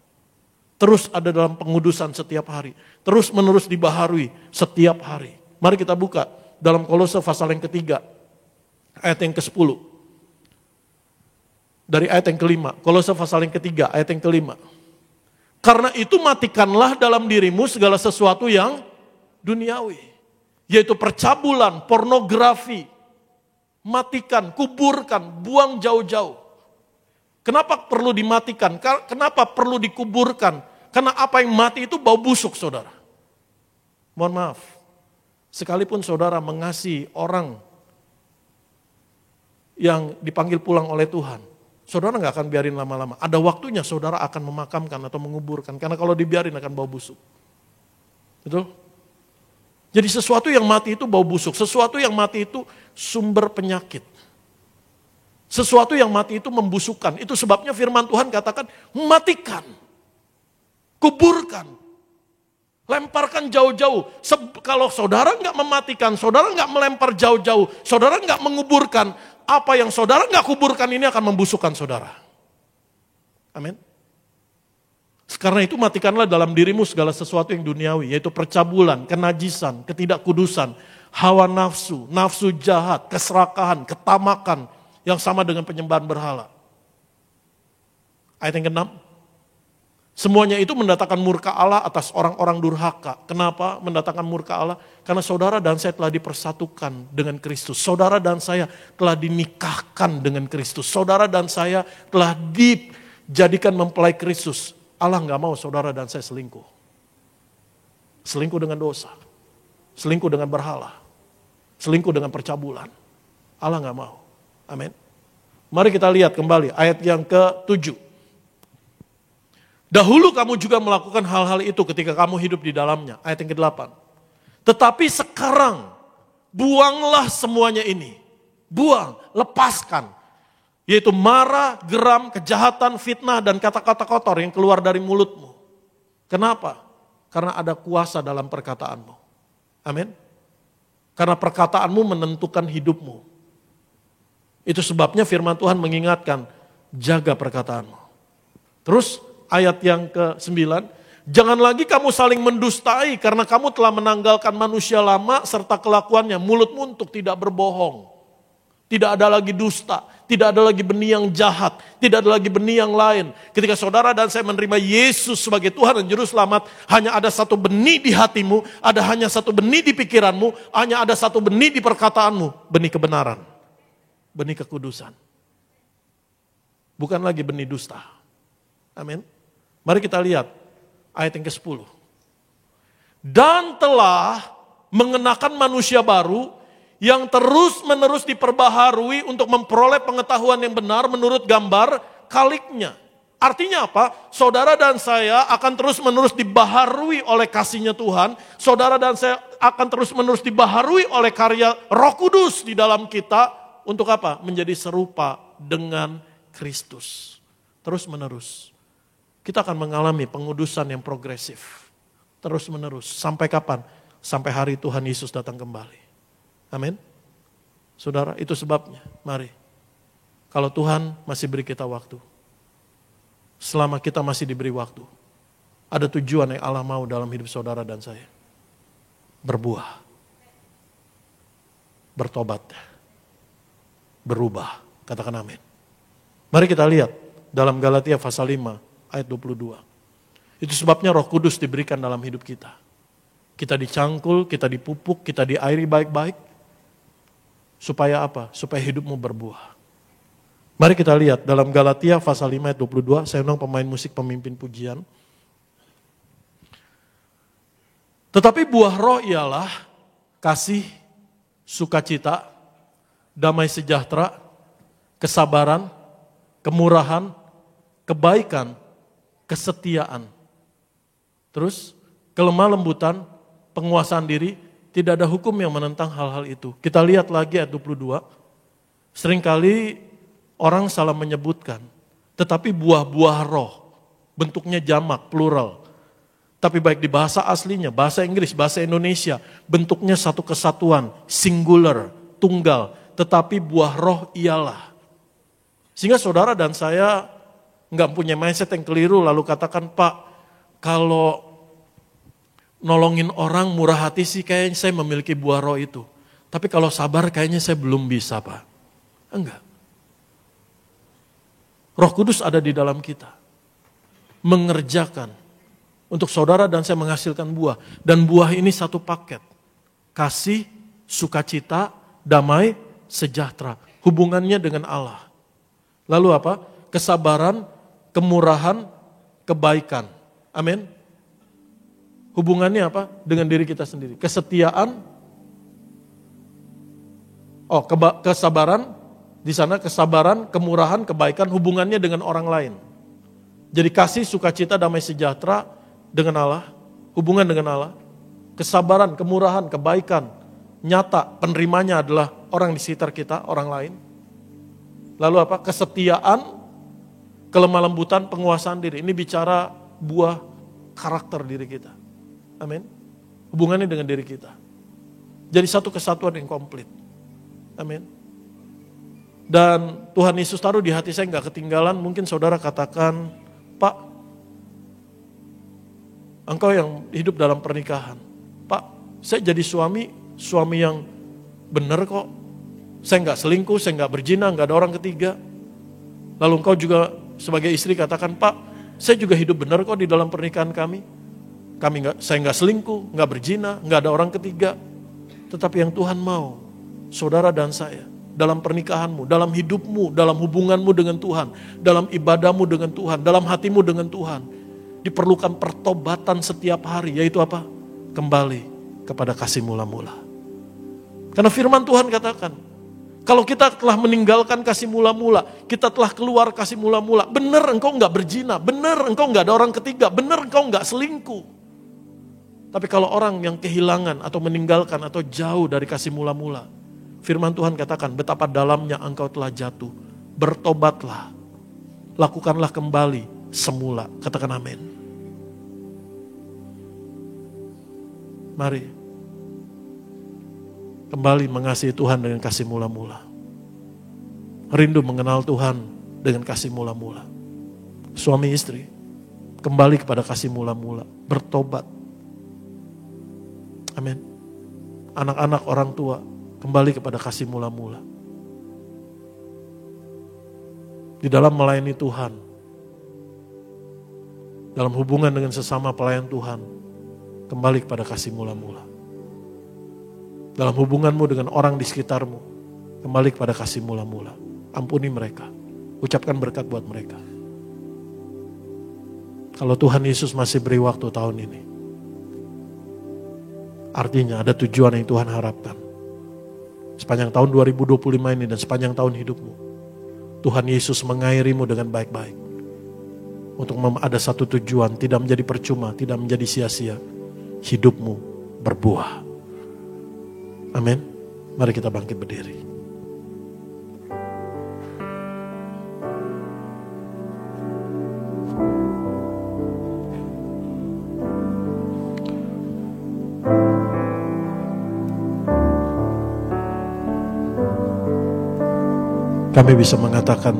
Terus ada dalam pengudusan setiap hari. Terus menerus dibaharui setiap hari. Mari kita buka dalam Kolose pasal yang ketiga. Ayat yang ke-10. Dari ayat yang kelima. Kolose pasal yang ketiga, ayat yang kelima. Karena itu matikanlah dalam dirimu segala sesuatu yang duniawi, yaitu percabulan, pornografi, matikan, kuburkan, buang jauh-jauh. Kenapa perlu dimatikan? Kenapa perlu dikuburkan? Karena apa yang mati itu bau busuk, saudara. Mohon maaf, sekalipun saudara mengasihi orang yang dipanggil pulang oleh Tuhan, saudara nggak akan biarin lama-lama. Ada waktunya saudara akan memakamkan atau menguburkan, karena kalau dibiarin akan bau busuk. Betul? Jadi sesuatu yang mati itu bau busuk, sesuatu yang mati itu sumber penyakit. Sesuatu yang mati itu membusukkan, itu sebabnya firman Tuhan katakan matikan, kuburkan, lemparkan jauh-jauh. Kalau saudara nggak mematikan, saudara nggak melempar jauh-jauh, saudara nggak menguburkan, apa yang saudara nggak kuburkan ini akan membusukkan saudara. Amin. Karena itu matikanlah dalam dirimu segala sesuatu yang duniawi, yaitu percabulan, kenajisan, ketidakkudusan, hawa nafsu, nafsu jahat, keserakahan, ketamakan, yang sama dengan penyembahan berhala. Ayat yang ke-6. Semuanya itu mendatangkan murka Allah atas orang-orang durhaka. Kenapa mendatangkan murka Allah? Karena saudara dan saya telah dipersatukan dengan Kristus. Saudara dan saya telah dinikahkan dengan Kristus. Saudara dan saya telah dijadikan mempelai Kristus. Allah nggak mau saudara dan saya selingkuh. Selingkuh dengan dosa. Selingkuh dengan berhala. Selingkuh dengan percabulan. Allah nggak mau. Amin. Mari kita lihat kembali ayat yang ke-7. Dahulu kamu juga melakukan hal-hal itu ketika kamu hidup di dalamnya. Ayat yang ke-8. Tetapi sekarang buanglah semuanya ini. Buang, lepaskan. Yaitu marah, geram, kejahatan, fitnah, dan kata-kata kotor yang keluar dari mulutmu. Kenapa? Karena ada kuasa dalam perkataanmu. Amin. Karena perkataanmu menentukan hidupmu. Itu sebabnya firman Tuhan mengingatkan, jaga perkataanmu. Terus ayat yang ke-9, jangan lagi kamu saling mendustai karena kamu telah menanggalkan manusia lama serta kelakuannya. Mulutmu untuk tidak berbohong. Tidak ada lagi dusta, tidak ada lagi benih yang jahat, tidak ada lagi benih yang lain. Ketika saudara dan saya menerima Yesus sebagai Tuhan dan Juru Selamat, hanya ada satu benih di hatimu, hanya satu benih di pikiranmu, hanya ada satu benih di perkataanmu, benih kebenaran, benih kekudusan. Bukan lagi benih dusta. Amin. Mari kita lihat ayat yang ke-10. Dan telah mengenakan manusia baru yang terus-menerus diperbaharui untuk memperoleh pengetahuan yang benar menurut gambar kaliknya. Artinya apa? Saudara dan saya akan terus-menerus dibaharui oleh kasih-Nya Tuhan. Saudara dan saya akan terus-menerus dibaharui oleh karya Roh Kudus di dalam kita. Untuk apa? Menjadi serupa dengan Kristus. Terus-menerus. Kita akan mengalami pengudusan yang progresif. Terus-menerus. Sampai kapan? Sampai hari Tuhan Yesus datang kembali. Amin. Saudara, itu sebabnya. Mari. Kalau Tuhan masih beri kita waktu. Selama kita masih diberi waktu. Ada tujuan yang Allah mau dalam hidup saudara dan saya. Berbuah. Bertobat. Berubah. Katakan amin. Mari kita lihat dalam Galatia pasal 5 ayat 22. Itu sebabnya Roh Kudus diberikan dalam hidup kita. Kita dicangkul, kita dipupuk, kita diairi baik-baik. Supaya apa? Supaya hidupmu berbuah. Mari kita lihat dalam Galatia pasal 5 ayat 22. Saya undang pemain musik pemimpin pujian. Tetapi buah roh ialah kasih, sukacita, damai sejahtera, kesabaran, kemurahan, kebaikan, kesetiaan. Terus kelemah lembutan, penguasaan diri, tidak ada hukum yang menentang hal-hal itu. Kita lihat lagi ayat 22. Seringkali orang salah menyebutkan, tetapi buah-buah roh, bentuknya jamak, plural. Tapi baik di bahasa aslinya, bahasa Inggris, bahasa Indonesia, bentuknya satu kesatuan, singular, tunggal. Tetapi buah roh ialah. Sehingga saudara dan saya nggak punya mindset yang keliru lalu katakan, Pak, kalau nolongin orang murah hati sih kayaknya saya memiliki buah roh itu. Tapi kalau sabar kayaknya saya belum bisa, Pak. Enggak. Roh Kudus ada di dalam kita. Mengerjakan. Untuk saudara dan saya menghasilkan buah. Dan buah ini satu paket. Kasih, sukacita, damai, sejahtera. Hubungannya dengan Allah. Lalu apa? Kesabaran, kemurahan, kebaikan. Amin. Hubungannya apa? Dengan diri kita sendiri. Kesetiaan. Kesabaran. Di sana kesabaran, kemurahan, kebaikan. Hubungannya dengan orang lain. Jadi kasih, sukacita, damai sejahtera dengan Allah. Hubungan dengan Allah. Kesabaran, kemurahan, kebaikan. Nyata, penerimanya adalah orang di sekitar kita, orang lain. Lalu apa? Kesetiaan, kelemah lembutan, penguasaan diri. Ini bicara buah karakter diri kita. Amin. Hubungannya dengan diri kita. Jadi satu kesatuan yang komplit. Amin. Dan Tuhan Yesus taruh di hati saya gak ketinggalan. Mungkin saudara katakan, Pak, engkau yang hidup dalam pernikahan. Pak, saya jadi suami yang benar kok. Saya gak selingkuh, saya gak berzina, gak ada orang ketiga. Lalu engkau juga sebagai istri katakan, Pak, Saya juga hidup benar kok di dalam pernikahan kami. Saya nggak selingkuh, nggak berzina, nggak ada orang ketiga. Tetapi yang Tuhan mau, saudara dan saya, dalam pernikahanmu, dalam hidupmu, dalam hubunganmu dengan Tuhan, dalam ibadahmu dengan Tuhan, dalam hatimu dengan Tuhan, diperlukan pertobatan setiap hari, yaitu apa? Kembali kepada kasih mula-mula. Karena firman Tuhan katakan, kalau kita telah meninggalkan kasih mula-mula, kita telah keluar kasih mula-mula, benar engkau nggak berzina, benar engkau nggak ada orang ketiga, benar engkau nggak selingkuh. Tapi kalau orang yang kehilangan atau meninggalkan atau jauh dari kasih mula-mula, firman Tuhan katakan betapa dalamnya engkau telah jatuh. Bertobatlah, lakukanlah kembali semula. Katakan amin. Mari kembali mengasihi Tuhan dengan kasih mula-mula. Rindu mengenal Tuhan dengan kasih mula-mula. Suami istri, kembali kepada kasih mula-mula. Bertobat. Amin. Anak-anak orang tua, kembali kepada kasih mula-mula. Di dalam melayani Tuhan, dalam hubungan dengan sesama pelayan Tuhan, kembali kepada kasih mula-mula. Dalam hubunganmu dengan orang di sekitarmu, kembali kepada kasih mula-mula. Ampuni mereka, ucapkan berkat buat mereka. Kalau Tuhan Yesus masih beri waktu tahun ini, artinya ada tujuan yang Tuhan harapkan. Sepanjang tahun 2025 ini dan sepanjang tahun hidupmu, Tuhan Yesus mengairimu dengan baik-baik. Untuk ada satu tujuan, tidak menjadi percuma, tidak menjadi sia-sia. Hidupmu berbuah. Amin. Mari kita bangkit berdiri. Kami bisa mengatakan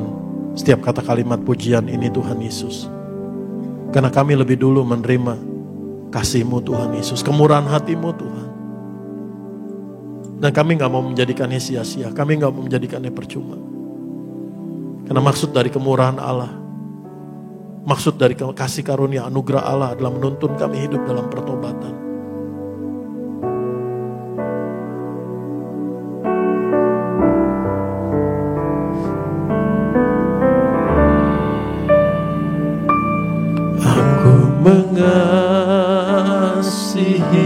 setiap kata kalimat pujian ini Tuhan Yesus. Karena kami lebih dulu menerima kasih-Mu Tuhan Yesus, kemurahan hati-Mu Tuhan. Dan kami gak mau menjadikannya sia-sia, kami gak mau menjadikannya percuma. Karena maksud dari kemurahan Allah, maksud dari kasih karunia anugerah Allah adalah menuntun kami hidup dalam pertobatan. Mengasihi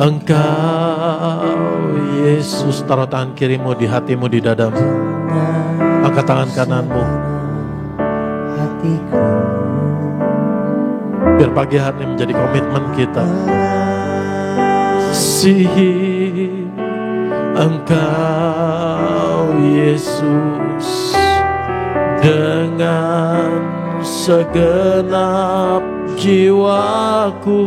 Engkau Yesus. Taruh tangan kirimu di hatimu, di dadamu. Angkat tangan kananmu. Biar pagi hari ini menjadi komitmen kita. Mengasihi Engkau Yesus dengan segenap jiwaku.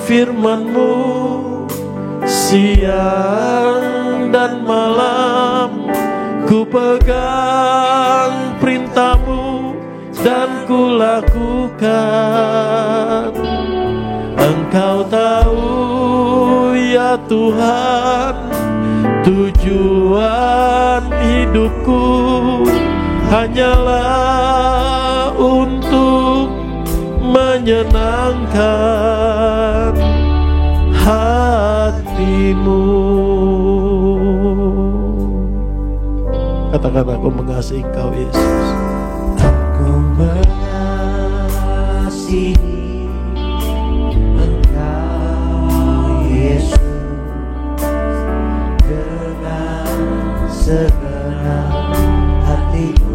Firman-Mu siang dan malam, ku pegang perintah-Mu dan ku lakukan. Engkau tahu ya Tuhan, tujuan hidupku hanyalah untuk menyenangkan hati-Mu. Katakan, aku mengasihi Engkau Yesus. Aku mengasihi Engkau Yesus dengan segenap hatiku.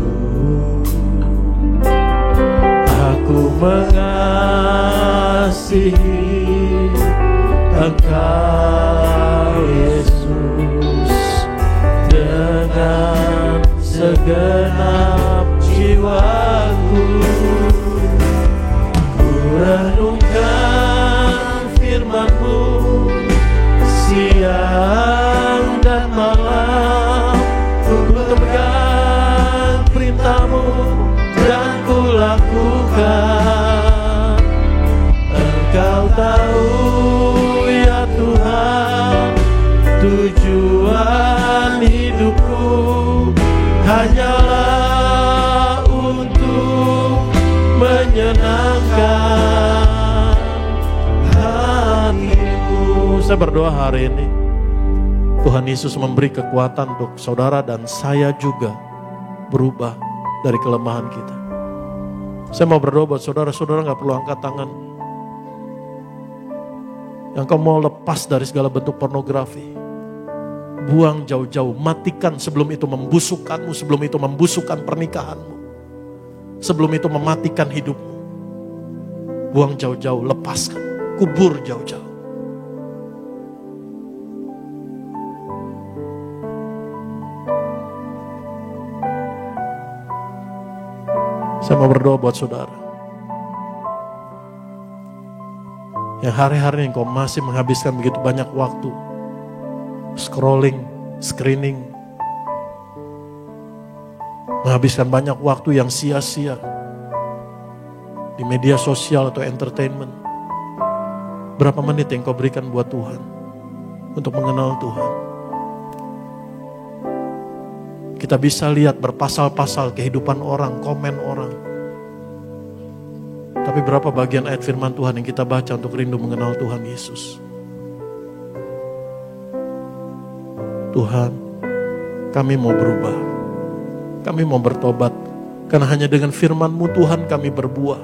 Aku mengasihi Engkau Yesus dengan segenap jiwaku. Ku renungkan firman-Mu siang dan malam, ku pegang perintah-Mu dan ku lakukan. Engkau tahu ya Tuhan, menyenangkan hatimu. Saya berdoa hari ini Tuhan Yesus memberi kekuatan untuk saudara dan saya juga berubah dari kelemahan kita. Saya mau berdoa buat saudara-saudara, gak perlu angkat tangan. Yang kau mau lepas dari segala bentuk pornografi, buang jauh-jauh, matikan sebelum itu membusukkanmu, sebelum itu membusukkan pernikahanmu, sebelum itu mematikan hidupmu. Buang jauh-jauh, lepaskan, kubur jauh-jauh. Saya mau berdoa buat saudara yang hari-hari engkau masih menghabiskan begitu banyak waktu scrolling, screening, menghabiskan banyak waktu yang sia-sia di media sosial atau entertainment. Berapa menit yang kau berikan buat Tuhan untuk mengenal Tuhan? Kita bisa lihat berpasal-pasal kehidupan orang, komen orang. Tapi berapa bagian ayat firman Tuhan yang kita baca untuk rindu mengenal Tuhan Yesus? Tuhan, kami mau berubah. Kami mau bertobat. Karena hanya dengan firman-Mu Tuhan kami berbuah.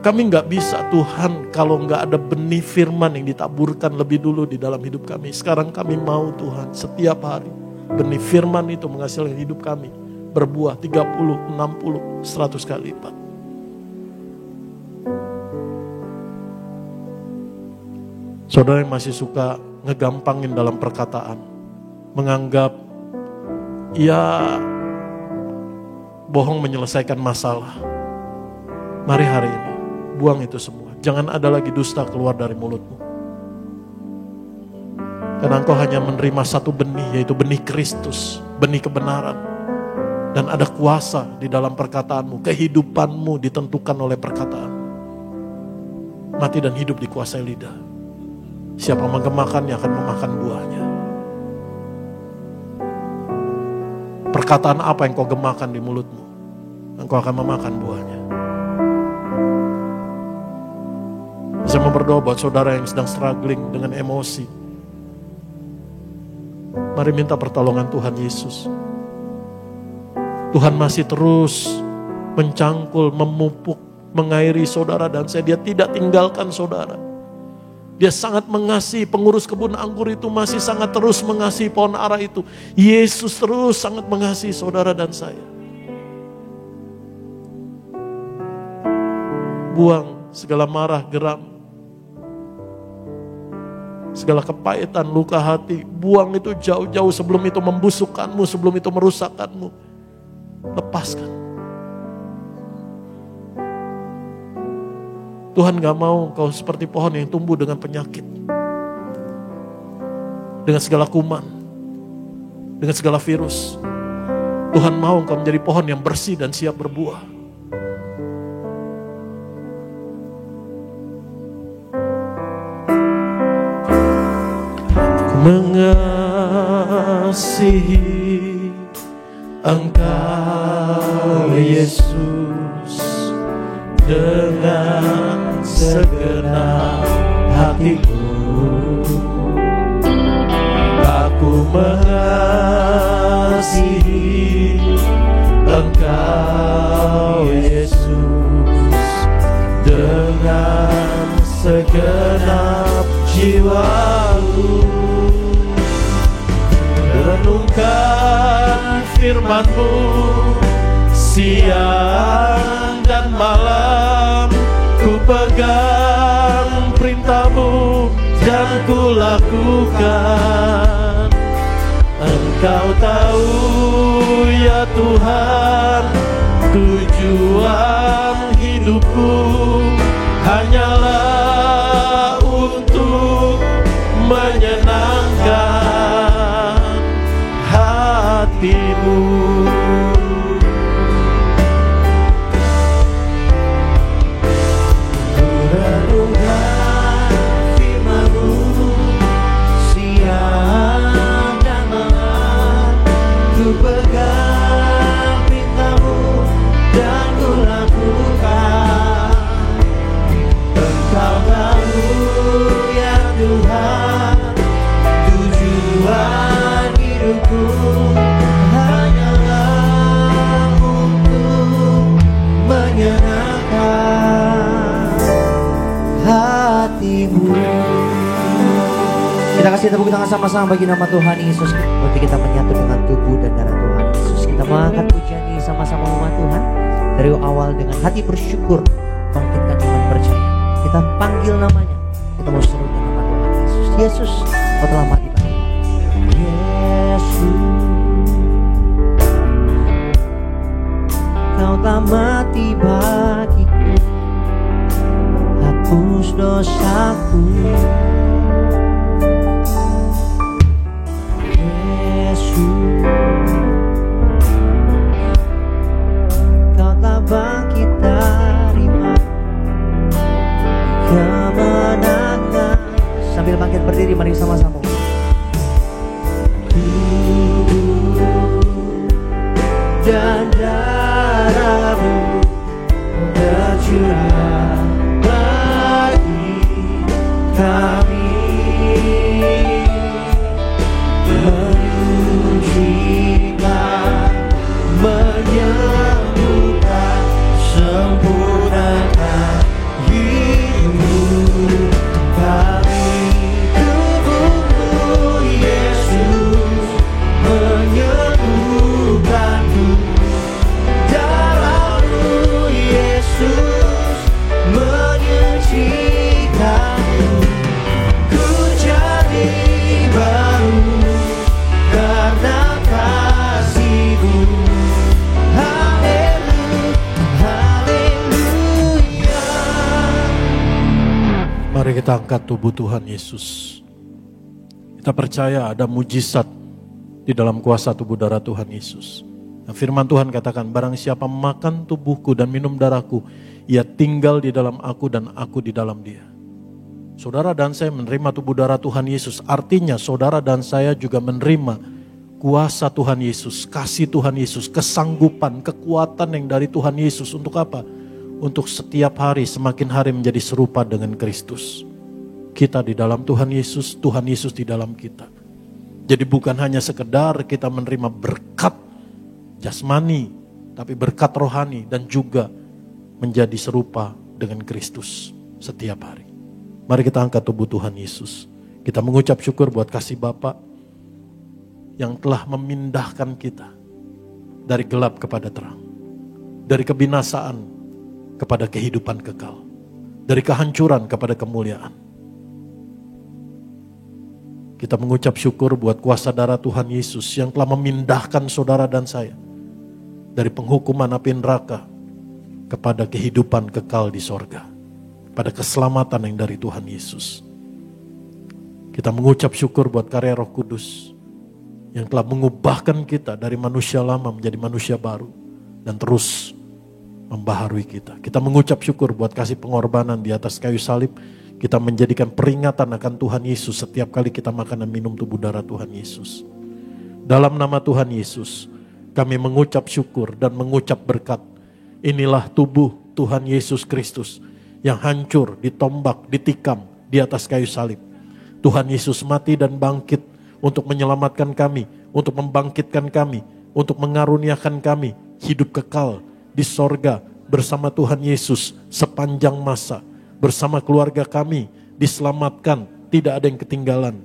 Kami gak bisa Tuhan kalau gak ada benih firman yang ditaburkan lebih dulu di dalam hidup kami. Sekarang kami mau Tuhan setiap hari benih firman itu menghasilkan hidup kami berbuah 30, 60, 100 kali lipat. Saudara yang masih suka ngegampangin dalam perkataan, menganggap ya bohong menyelesaikan masalah. Mari hari ini buang itu semua. Jangan ada lagi dusta keluar dari mulutmu. Karena engkau hanya menerima satu benih, yaitu benih Kristus, benih kebenaran. Dan ada kuasa di dalam perkataanmu, kehidupanmu ditentukan oleh perkataan. Mati dan hidup dikuasai lidah. Siapa menggemakannya akan memakan buahnya. Perkataan apa yang kau gemakan di mulutmu, engkau akan memakan buahnya. Saya mau berdoa buat saudara yang sedang struggling dengan emosi. Mari minta pertolongan Tuhan Yesus. Tuhan masih terus mencangkul, memupuk, mengairi saudara dan saya. Dia tidak tinggalkan saudara. Dia sangat mengasihi pengurus kebun anggur itu, masih sangat terus mengasihi pohon ara itu. Yesus terus sangat mengasihi saudara dan saya. Buang segala marah, geram, segala kepahitan, luka hati, buang itu jauh-jauh sebelum itu membusukkanmu, sebelum itu merusakkanmu. Lepaskan. Tuhan gak mau kau seperti pohon yang tumbuh dengan penyakit, dengan segala kuman, dengan segala virus. Tuhan mau kau menjadi pohon yang bersih dan siap berbuah. Mengasihi Engkau Yesus dengan segenap hatiku. Aku mengasihi Engkau Yesus dengan segenap jiwaku. Renungkan firman-Mu siang dan malam, ku pegang perintah-Mu dan ku lakukan. Engkau tahu ya Tuhan, tujuan hidupku hanyalah untuk menyenangkan hati-Mu. Renungkan firman-Mu siang dan malam, ku pegang perintah-Mu dan ku lakukan. kasih tepuk tangan sama-sama bagi nama Tuhan Yesus. Untuk kita menyatu dengan tubuh dan darah Tuhan Yesus. Kita mengangkat pujian ini sama-sama umat Tuhan. Dari awal dengan hati bersyukur, bangkitkan iman percaya. Kita panggil namanya. Kita mau serukan nama Tuhan Yesus. Yesus, kau telah mati bagi kami. Yesus, kau telah mati bagiku. Hapus dosaku. Yesus, kau telah bangkit dari mati. Kemenangan. Sambil bangkit berdiri, mari sama-sama. Dan darahmu tercurah bagi kami, menyucikan, menyembuhkan, sempurnakan hidup kami. Tubuhmu Yesus menyembuhkanku, darahmu Yesus menyucikanku. Ku jadi baru karena kasih-Mu. Haleluya, haleluya. Mari kita angkat tubuh Tuhan Yesus. Kita percaya ada mujizat di dalam kuasa tubuh darah Tuhan Yesus. Nah, firman Tuhan katakan, barang siapa makan tubuhku dan minum darahku, ia tinggal di dalam aku dan aku di dalam dia. Saudara dan saya menerima tubuh darah Tuhan Yesus, artinya saudara dan saya juga menerima kuasa Tuhan Yesus, kasih Tuhan Yesus, kesanggupan, kekuatan yang dari Tuhan Yesus. Untuk apa? Untuk setiap hari semakin hari menjadi serupa dengan Kristus. Kita di dalam Tuhan Yesus di dalam kita. Jadi bukan hanya sekedar kita menerima berkat jasmani, tapi berkat rohani dan juga menjadi serupa dengan Kristus setiap hari. Mari kita angkat tubuh Tuhan Yesus. Kita mengucap syukur buat kasih Bapa yang telah memindahkan kita dari gelap kepada terang, dari kebinasaan kepada kehidupan kekal, dari kehancuran kepada kemuliaan. Kita mengucap syukur buat kuasa darah Tuhan Yesus yang telah memindahkan saudara dan saya dari penghukuman api neraka kepada kehidupan kekal di sorga, pada keselamatan yang dari Tuhan Yesus. Kita mengucap syukur buat karya Roh Kudus yang telah mengubahkan kita dari manusia lama menjadi manusia baru dan terus membaharui kita. Kita mengucap syukur buat kasih pengorbanan di atas kayu salib. Kita menjadikan peringatan akan Tuhan Yesus setiap kali kita makan dan minum tubuh darah Tuhan Yesus. Dalam nama Tuhan Yesus, kami mengucap syukur dan mengucap berkat. Inilah tubuh Tuhan Yesus Kristus yang hancur, ditombak, ditikam di atas kayu salib. Tuhan Yesus mati dan bangkit untuk menyelamatkan kami, untuk membangkitkan kami, untuk mengaruniakan kami hidup kekal di sorga bersama Tuhan Yesus sepanjang masa. Bersama keluarga kami diselamatkan, tidak ada yang ketinggalan.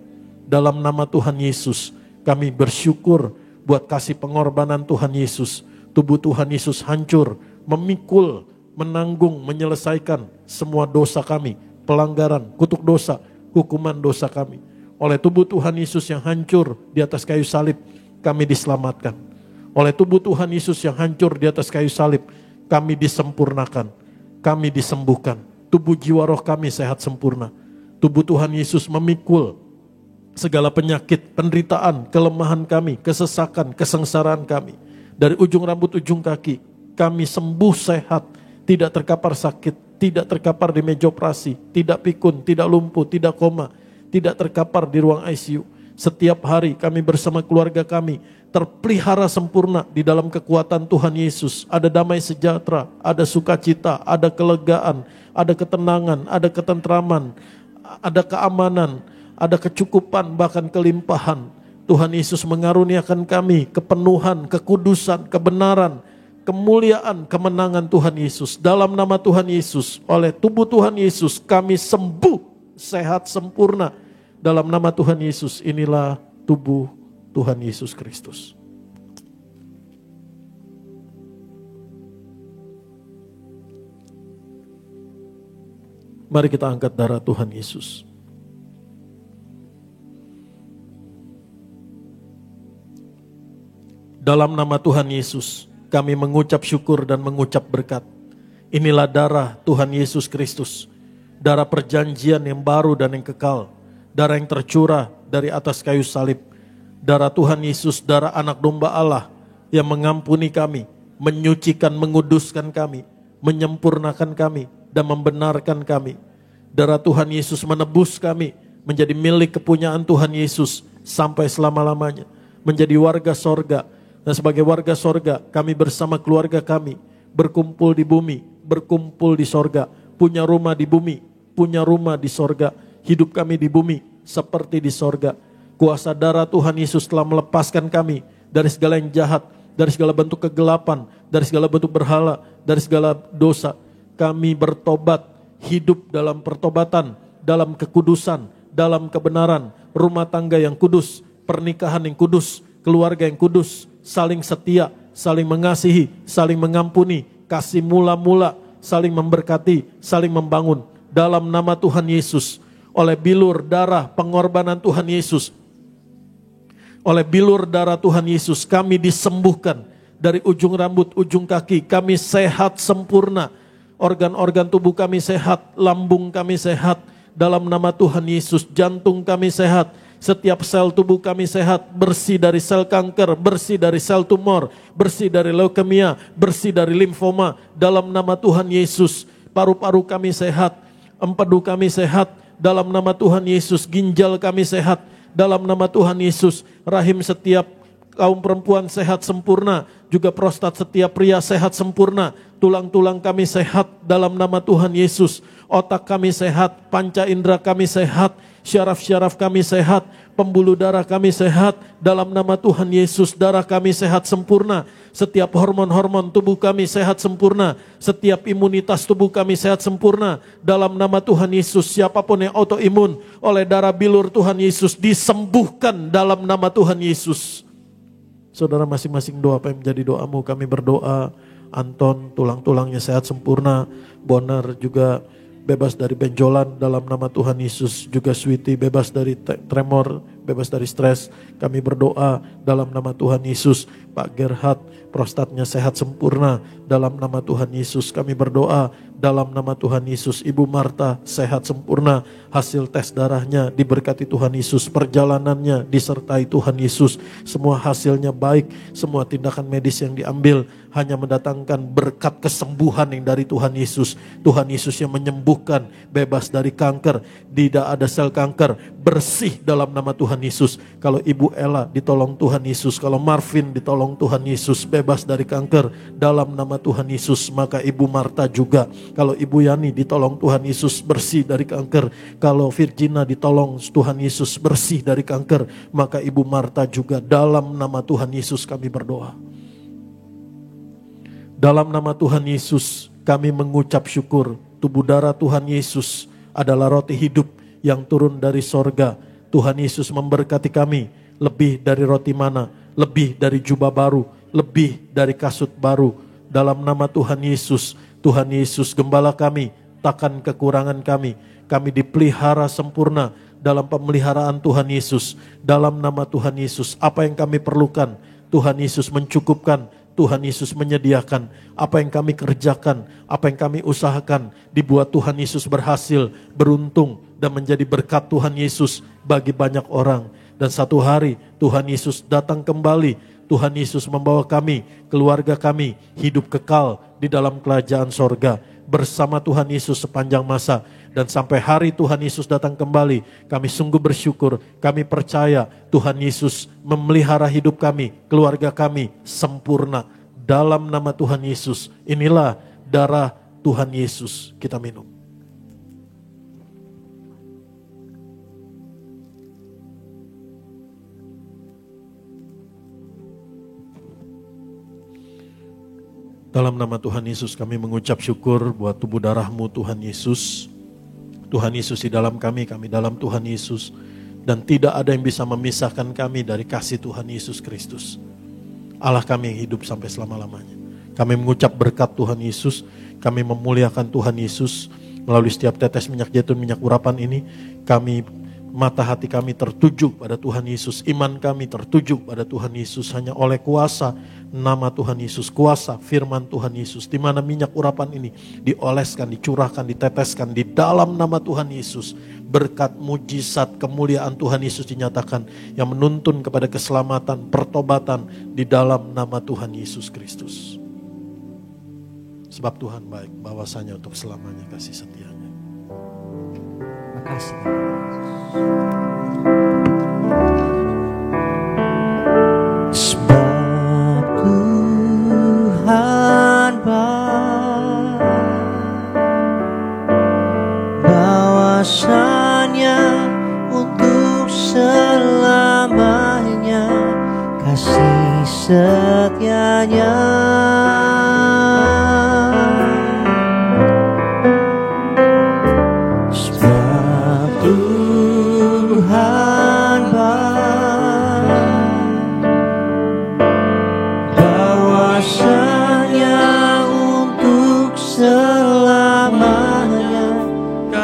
Dalam nama Tuhan Yesus, kami bersyukur buat kasih pengorbanan Tuhan Yesus. Tubuh Tuhan Yesus hancur, memikul, menanggung, menyelesaikan semua dosa kami, pelanggaran, kutuk dosa, hukuman dosa kami. Oleh tubuh Tuhan Yesus yang hancur di atas kayu salib, kami diselamatkan. Oleh tubuh Tuhan Yesus yang hancur di atas kayu salib, kami disempurnakan, kami disembuhkan. Tubuh jiwa roh kami sehat sempurna. Tubuh Tuhan Yesus memikul segala penyakit, penderitaan, kelemahan kami, kesesakan, kesengsaraan kami. Dari ujung rambut ujung kaki, kami sembuh sehat, tidak terkapar sakit, tidak terkapar di meja operasi, tidak pikun, tidak lumpuh, tidak koma, tidak terkapar di ruang ICU. Setiap hari kami bersama keluarga kami terpelihara sempurna di dalam kekuatan Tuhan Yesus. Ada damai sejahtera, ada sukacita, ada kelegaan, ada ketenangan, ada ketentraman, ada keamanan, ada kecukupan, bahkan kelimpahan. Tuhan Yesus mengaruniakan kami kepenuhan, kekudusan, kebenaran, kemuliaan, kemenangan Tuhan Yesus. Dalam nama Tuhan Yesus, oleh tubuh Tuhan Yesus kami sembuh, sehat sempurna. Dalam nama Tuhan Yesus, inilah tubuh Tuhan Yesus Kristus. Mari kita angkat darah Tuhan Yesus. Dalam nama Tuhan Yesus, kami mengucap syukur dan mengucap berkat. Inilah darah Tuhan Yesus Kristus, darah perjanjian yang baru dan yang kekal, darah yang tercurah dari atas kayu salib, darah Tuhan Yesus, darah anak domba Allah yang mengampuni kami, menyucikan, menguduskan kami, menyempurnakan kami, dan membenarkan kami. Darah Tuhan Yesus menebus kami menjadi milik kepunyaan Tuhan Yesus sampai selama-lamanya, menjadi warga sorga. Dan sebagai warga sorga, kami bersama keluarga kami berkumpul di bumi, berkumpul di sorga, punya rumah di bumi, punya rumah di sorga. Hidup kami di bumi seperti di sorga. Kuasa darah Tuhan Yesus telah melepaskan kami dari segala yang jahat, dari segala bentuk kegelapan, dari segala bentuk berhala, dari segala dosa. Kami bertobat, hidup dalam pertobatan, dalam kekudusan, dalam kebenaran, rumah tangga yang kudus, pernikahan yang kudus, keluarga yang kudus, saling setia, saling mengasihi, saling mengampuni, kasih mula-mula, saling memberkati, saling membangun. Dalam nama Tuhan Yesus, oleh bilur darah pengorbanan Tuhan Yesus, oleh bilur darah Tuhan Yesus, kami disembuhkan dari ujung rambut, ujung kaki. Kami sehat sempurna, organ-organ tubuh kami sehat, lambung kami sehat. Dalam nama Tuhan Yesus, jantung kami sehat, setiap sel tubuh kami sehat, bersih dari sel kanker, bersih dari sel tumor, bersih dari leukemia, bersih dari limfoma. Dalam nama Tuhan Yesus, paru-paru kami sehat, empedu kami sehat. Dalam nama Tuhan Yesus, ginjal kami sehat. Dalam nama Tuhan Yesus, rahim setiap kaum perempuan sehat sempurna, juga prostat setiap pria sehat sempurna. Tulang-tulang kami sehat dalam nama Tuhan Yesus. Otak kami sehat, panca indera kami sehat, syaraf-syaraf kami sehat, pembuluh darah kami sehat. Dalam nama Tuhan Yesus, darah kami sehat sempurna. Setiap hormon-hormon tubuh kami sehat sempurna. Setiap imunitas tubuh kami sehat sempurna. Dalam nama Tuhan Yesus, siapapun yang autoimun oleh darah bilur Tuhan Yesus disembuhkan dalam nama Tuhan Yesus. Saudara masing-masing doa apa yang menjadi doamu. Kami berdoa Anton tulang-tulangnya sehat sempurna, Bonar juga bebas dari benjolan dalam nama Tuhan Yesus, juga Sweety bebas dari tremor, bebas dari stres. Kami berdoa dalam nama Tuhan Yesus. Pak Gerhard prostatnya sehat sempurna dalam nama Tuhan Yesus. Kami berdoa dalam nama Tuhan Yesus. Ibu Marta sehat sempurna, hasil tes darahnya diberkati Tuhan Yesus, perjalanannya disertai Tuhan Yesus, semua hasilnya baik, semua tindakan medis yang diambil hanya mendatangkan berkat kesembuhan yang dari Tuhan Yesus. Tuhan Yesus yang menyembuhkan, bebas dari kanker, tidak ada sel kanker, bersih dalam nama Tuhan Yesus. Kalau Ibu Ella ditolong Tuhan Yesus, kalau Marvin ditolong Tuhan Yesus, bebas dari kanker dalam nama Tuhan Yesus. Maka Ibu Marta juga, kalau Ibu Yani ditolong Tuhan Yesus, bersih dari kanker. Kalau Virginia ditolong Tuhan Yesus, bersih dari kanker, maka Ibu Marta juga. Dalam nama Tuhan Yesus kami berdoa. Dalam nama Tuhan Yesus kami mengucap syukur. Tubuh darah Tuhan Yesus adalah roti hidup yang turun dari sorga. Tuhan Yesus memberkati kami lebih dari roti mana, lebih dari jubah baru, lebih dari kasut baru. Dalam nama Tuhan Yesus, Tuhan Yesus gembala kami, takkan kekurangan kami. Kami dipelihara sempurna dalam pemeliharaan Tuhan Yesus. Dalam nama Tuhan Yesus, apa yang kami perlukan, Tuhan Yesus mencukupkan. Tuhan Yesus menyediakan. Apa yang kami kerjakan, apa yang kami usahakan, dibuat Tuhan Yesus berhasil, beruntung, dan menjadi berkat Tuhan Yesus bagi banyak orang. Dan satu hari Tuhan Yesus datang kembali. Tuhan Yesus membawa kami, keluarga kami, hidup kekal di dalam kerajaan sorga bersama Tuhan Yesus sepanjang masa. Dan sampai hari Tuhan Yesus datang kembali, kami sungguh bersyukur, kami percaya Tuhan Yesus memelihara hidup kami, keluarga kami sempurna. Dalam nama Tuhan Yesus, inilah darah Tuhan Yesus, kita minum. Dalam nama Tuhan Yesus kami mengucap syukur buat tubuh darah-Mu Tuhan Yesus. Tuhan Yesus di dalam kami dalam Tuhan Yesus. Dan tidak ada yang bisa memisahkan kami dari kasih Tuhan Yesus Kristus. Allah kami yang hidup sampai selama-lamanya. Kami mengucap berkat Tuhan Yesus, kami memuliakan Tuhan Yesus melalui setiap tetes minyak zaitun, minyak urapan ini. Mata hati kami tertuju pada Tuhan Yesus, iman kami tertuju pada Tuhan Yesus. Hanya oleh kuasa nama Tuhan Yesus, kuasa firman Tuhan Yesus, di mana minyak urapan ini dioleskan, dicurahkan, diteteskan di dalam nama Tuhan Yesus. Berkat, mujizat, kemuliaan Tuhan Yesus dinyatakan yang menuntun kepada keselamatan, pertobatan di dalam nama Tuhan Yesus Kristus. Sebab Tuhan baik, bahwasanya untuk selamanya kasih setianya. Makasih. Sebab Tuhan baik, bahwasanya untuk selamanya kasih setianya.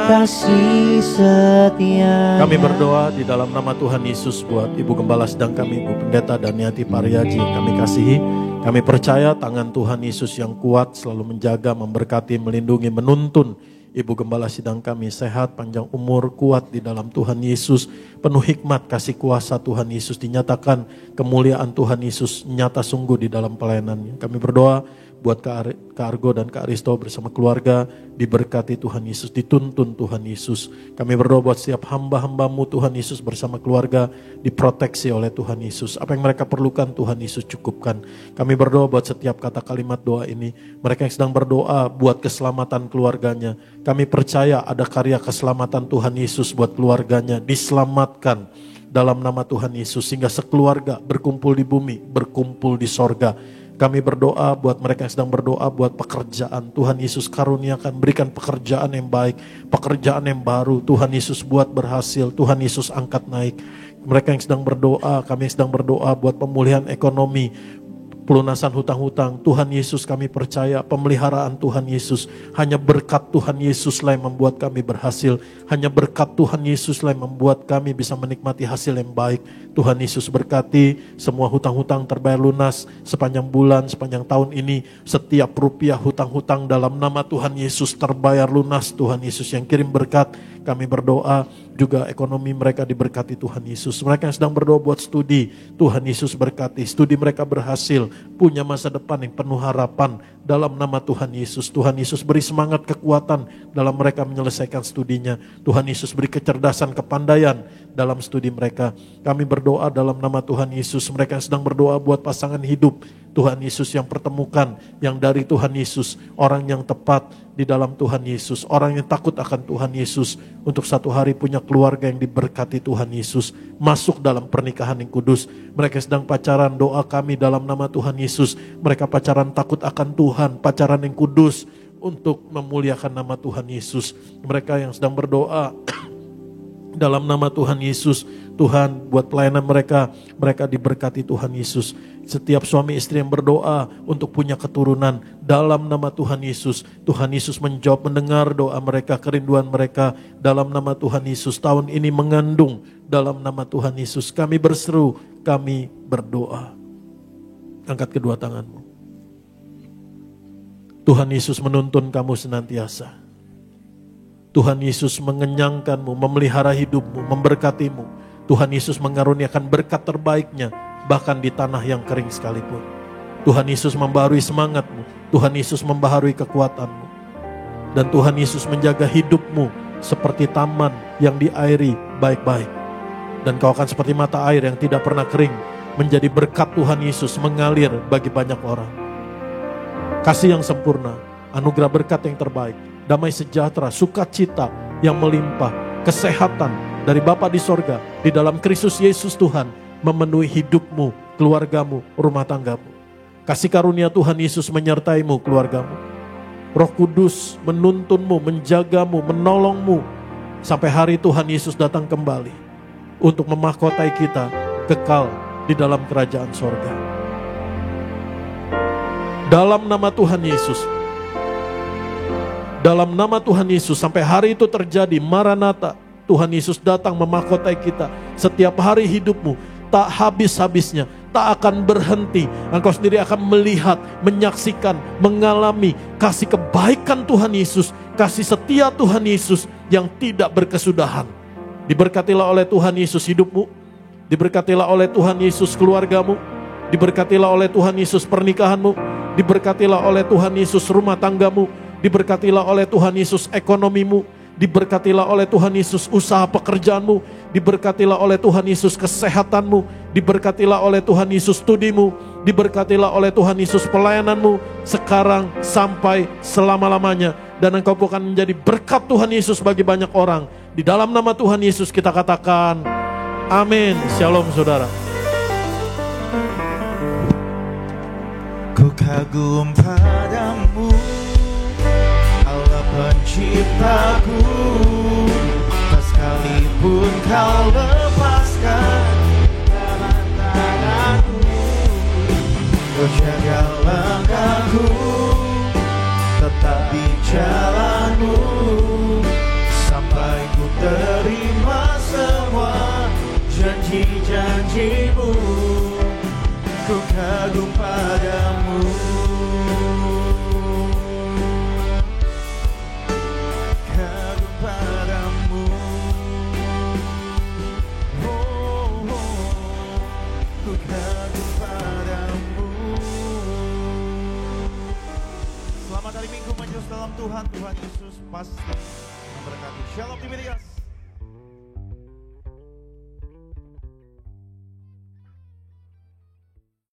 Kasih setia. Kami berdoa di dalam nama Tuhan Yesus buat Ibu Gembala sedang kami, Ibu Pendeta Daniati Pariaji yang kami kasihi. Kami percaya tangan Tuhan Yesus yang kuat selalu menjaga, memberkati, melindungi, menuntun Ibu Gembala sidang kami sehat, panjang umur, kuat di dalam Tuhan Yesus. Penuh hikmat, kasih kuasa Tuhan Yesus dinyatakan, kemuliaan Tuhan Yesus nyata sungguh di dalam pelayanannya. Kami berdoa buat Kak Argo dan Kak Aristo bersama keluarga, diberkati Tuhan Yesus, dituntun Tuhan Yesus. Kami berdoa buat setiap hamba-hambamu Tuhan Yesus bersama keluarga, diproteksi oleh Tuhan Yesus. Apa yang mereka perlukan Tuhan Yesus cukupkan. Kami berdoa buat setiap kata kalimat doa ini. Mereka yang sedang berdoa buat keselamatan keluarganya. Kami percaya ada karya keselamatan Tuhan Yesus buat keluarganya, diselamatkan dalam nama Tuhan Yesus. Sehingga sekeluarga berkumpul di bumi, berkumpul di sorga. Kami berdoa buat mereka yang sedang berdoa buat pekerjaan. Tuhan Yesus karuniakan, berikan pekerjaan yang baik, pekerjaan yang baru. Tuhan Yesus buat berhasil, Tuhan Yesus angkat naik. Mereka yang sedang berdoa, kami yang sedang berdoa buat pemulihan ekonomi, pelunasan hutang-hutang. Tuhan Yesus kami percaya pemeliharaan Tuhan Yesus. Hanya berkat Tuhan Yesuslah yang membuat kami berhasil. Hanya berkat Tuhan Yesuslah yang membuat kami bisa menikmati hasil yang baik. Tuhan Yesus berkati semua hutang-hutang terbayar lunas sepanjang bulan, sepanjang tahun ini. Setiap rupiah hutang-hutang dalam nama Tuhan Yesus terbayar lunas. Tuhan Yesus yang kirim berkat. Kami berdoa juga ekonomi mereka diberkati Tuhan Yesus. Mereka yang sedang berdoa buat studi, Tuhan Yesus berkati. Studi mereka berhasil, punya masa depan yang penuh harapan dalam nama Tuhan Yesus. Tuhan Yesus beri semangat, kekuatan dalam mereka menyelesaikan studinya. Tuhan Yesus beri kecerdasan, kepandaian dalam studi mereka. Kami berdoa dalam nama Tuhan Yesus. Mereka yang sedang berdoa buat pasangan hidup, Tuhan Yesus yang pertemukan, yang dari Tuhan Yesus, orang yang tepat di dalam Tuhan Yesus, orang yang takut akan Tuhan Yesus, untuk satu hari punya keluarga yang diberkati Tuhan Yesus, masuk dalam pernikahan yang kudus. Mereka sedang pacaran, doa kami dalam nama Tuhan Yesus, mereka pacaran takut akan Tuhan, pacaran yang kudus untuk memuliakan nama Tuhan Yesus. Mereka yang sedang berdoa dalam nama Tuhan Yesus, Tuhan buat pelayanan mereka, mereka diberkati Tuhan Yesus. Setiap suami istri yang berdoa untuk punya keturunan dalam nama Tuhan Yesus, Tuhan Yesus menjawab, mendengar doa mereka, kerinduan mereka dalam nama Tuhan Yesus. Tahun ini mengandung dalam nama Tuhan Yesus. Kami berseru, kami berdoa. Angkat kedua tanganmu. Tuhan Yesus menuntun kamu senantiasa. Tuhan Yesus mengenyangkanmu, memelihara hidupmu, memberkatimu. Tuhan Yesus mengaruniakan berkat terbaiknya, bahkan di tanah yang kering sekalipun. Tuhan Yesus membaharui semangatmu, Tuhan Yesus membaharui kekuatanmu. Dan Tuhan Yesus menjaga hidupmu seperti taman yang diairi baik-baik. Dan kau akan seperti mata air yang tidak pernah kering, menjadi berkat Tuhan Yesus mengalir bagi banyak orang. Kasih yang sempurna, anugerah berkat yang terbaik, damai sejahtera, sukacita yang melimpah, kesehatan dari Bapa di sorga, di dalam Kristus Yesus Tuhan, memenuhi hidupmu, keluargamu, rumah tanggamu. Kasih karunia Tuhan Yesus menyertaimu, keluargamu. Roh Kudus menuntunmu, menjagamu, menolongmu, sampai hari Tuhan Yesus datang kembali. untuk memahkotai kita kekal di dalam kerajaan sorga. Dalam nama Tuhan Yesus, dalam nama Tuhan Yesus, sampai hari itu terjadi, Maranatha, Tuhan Yesus datang memahkotai kita. Setiap hari hidupmu tak habis-habisnya, tak akan berhenti. Engkau sendiri akan melihat, menyaksikan, mengalami kasih kebaikan Tuhan Yesus, kasih setia Tuhan Yesus yang tidak berkesudahan. Diberkatilah oleh Tuhan Yesus hidupmu, diberkatilah oleh Tuhan Yesus keluargamu, diberkatilah oleh Tuhan Yesus pernikahanmu, diberkatilah oleh Tuhan Yesus rumah tanggamu, diberkatilah oleh Tuhan Yesus ekonomimu, diberkatilah oleh Tuhan Yesus usaha pekerjaanmu, diberkatilah oleh Tuhan Yesus kesehatanmu, diberkatilah oleh Tuhan Yesus studimu, diberkatilah oleh Tuhan Yesus pelayananmu sekarang sampai selama-lamanya. Dan engkau akan menjadi berkat Tuhan Yesus bagi banyak orang. Di dalam nama Tuhan Yesus kita katakan amin. Shalom saudara. Ku kagum padamu, Allah penciptaku. Tak sekalipun kau lepaskan tangan-tanganku, kau jaga langkahku, tetap di jalanmu, sampai ku terima semua janji-janjimu. Ku kagum padamu, kagum padamu. Ku kagum padamu. Selamat hari Minggu, majelis dalam Tuhan. Tuhan Yesus pasti memberkati. Shalom Tiberias.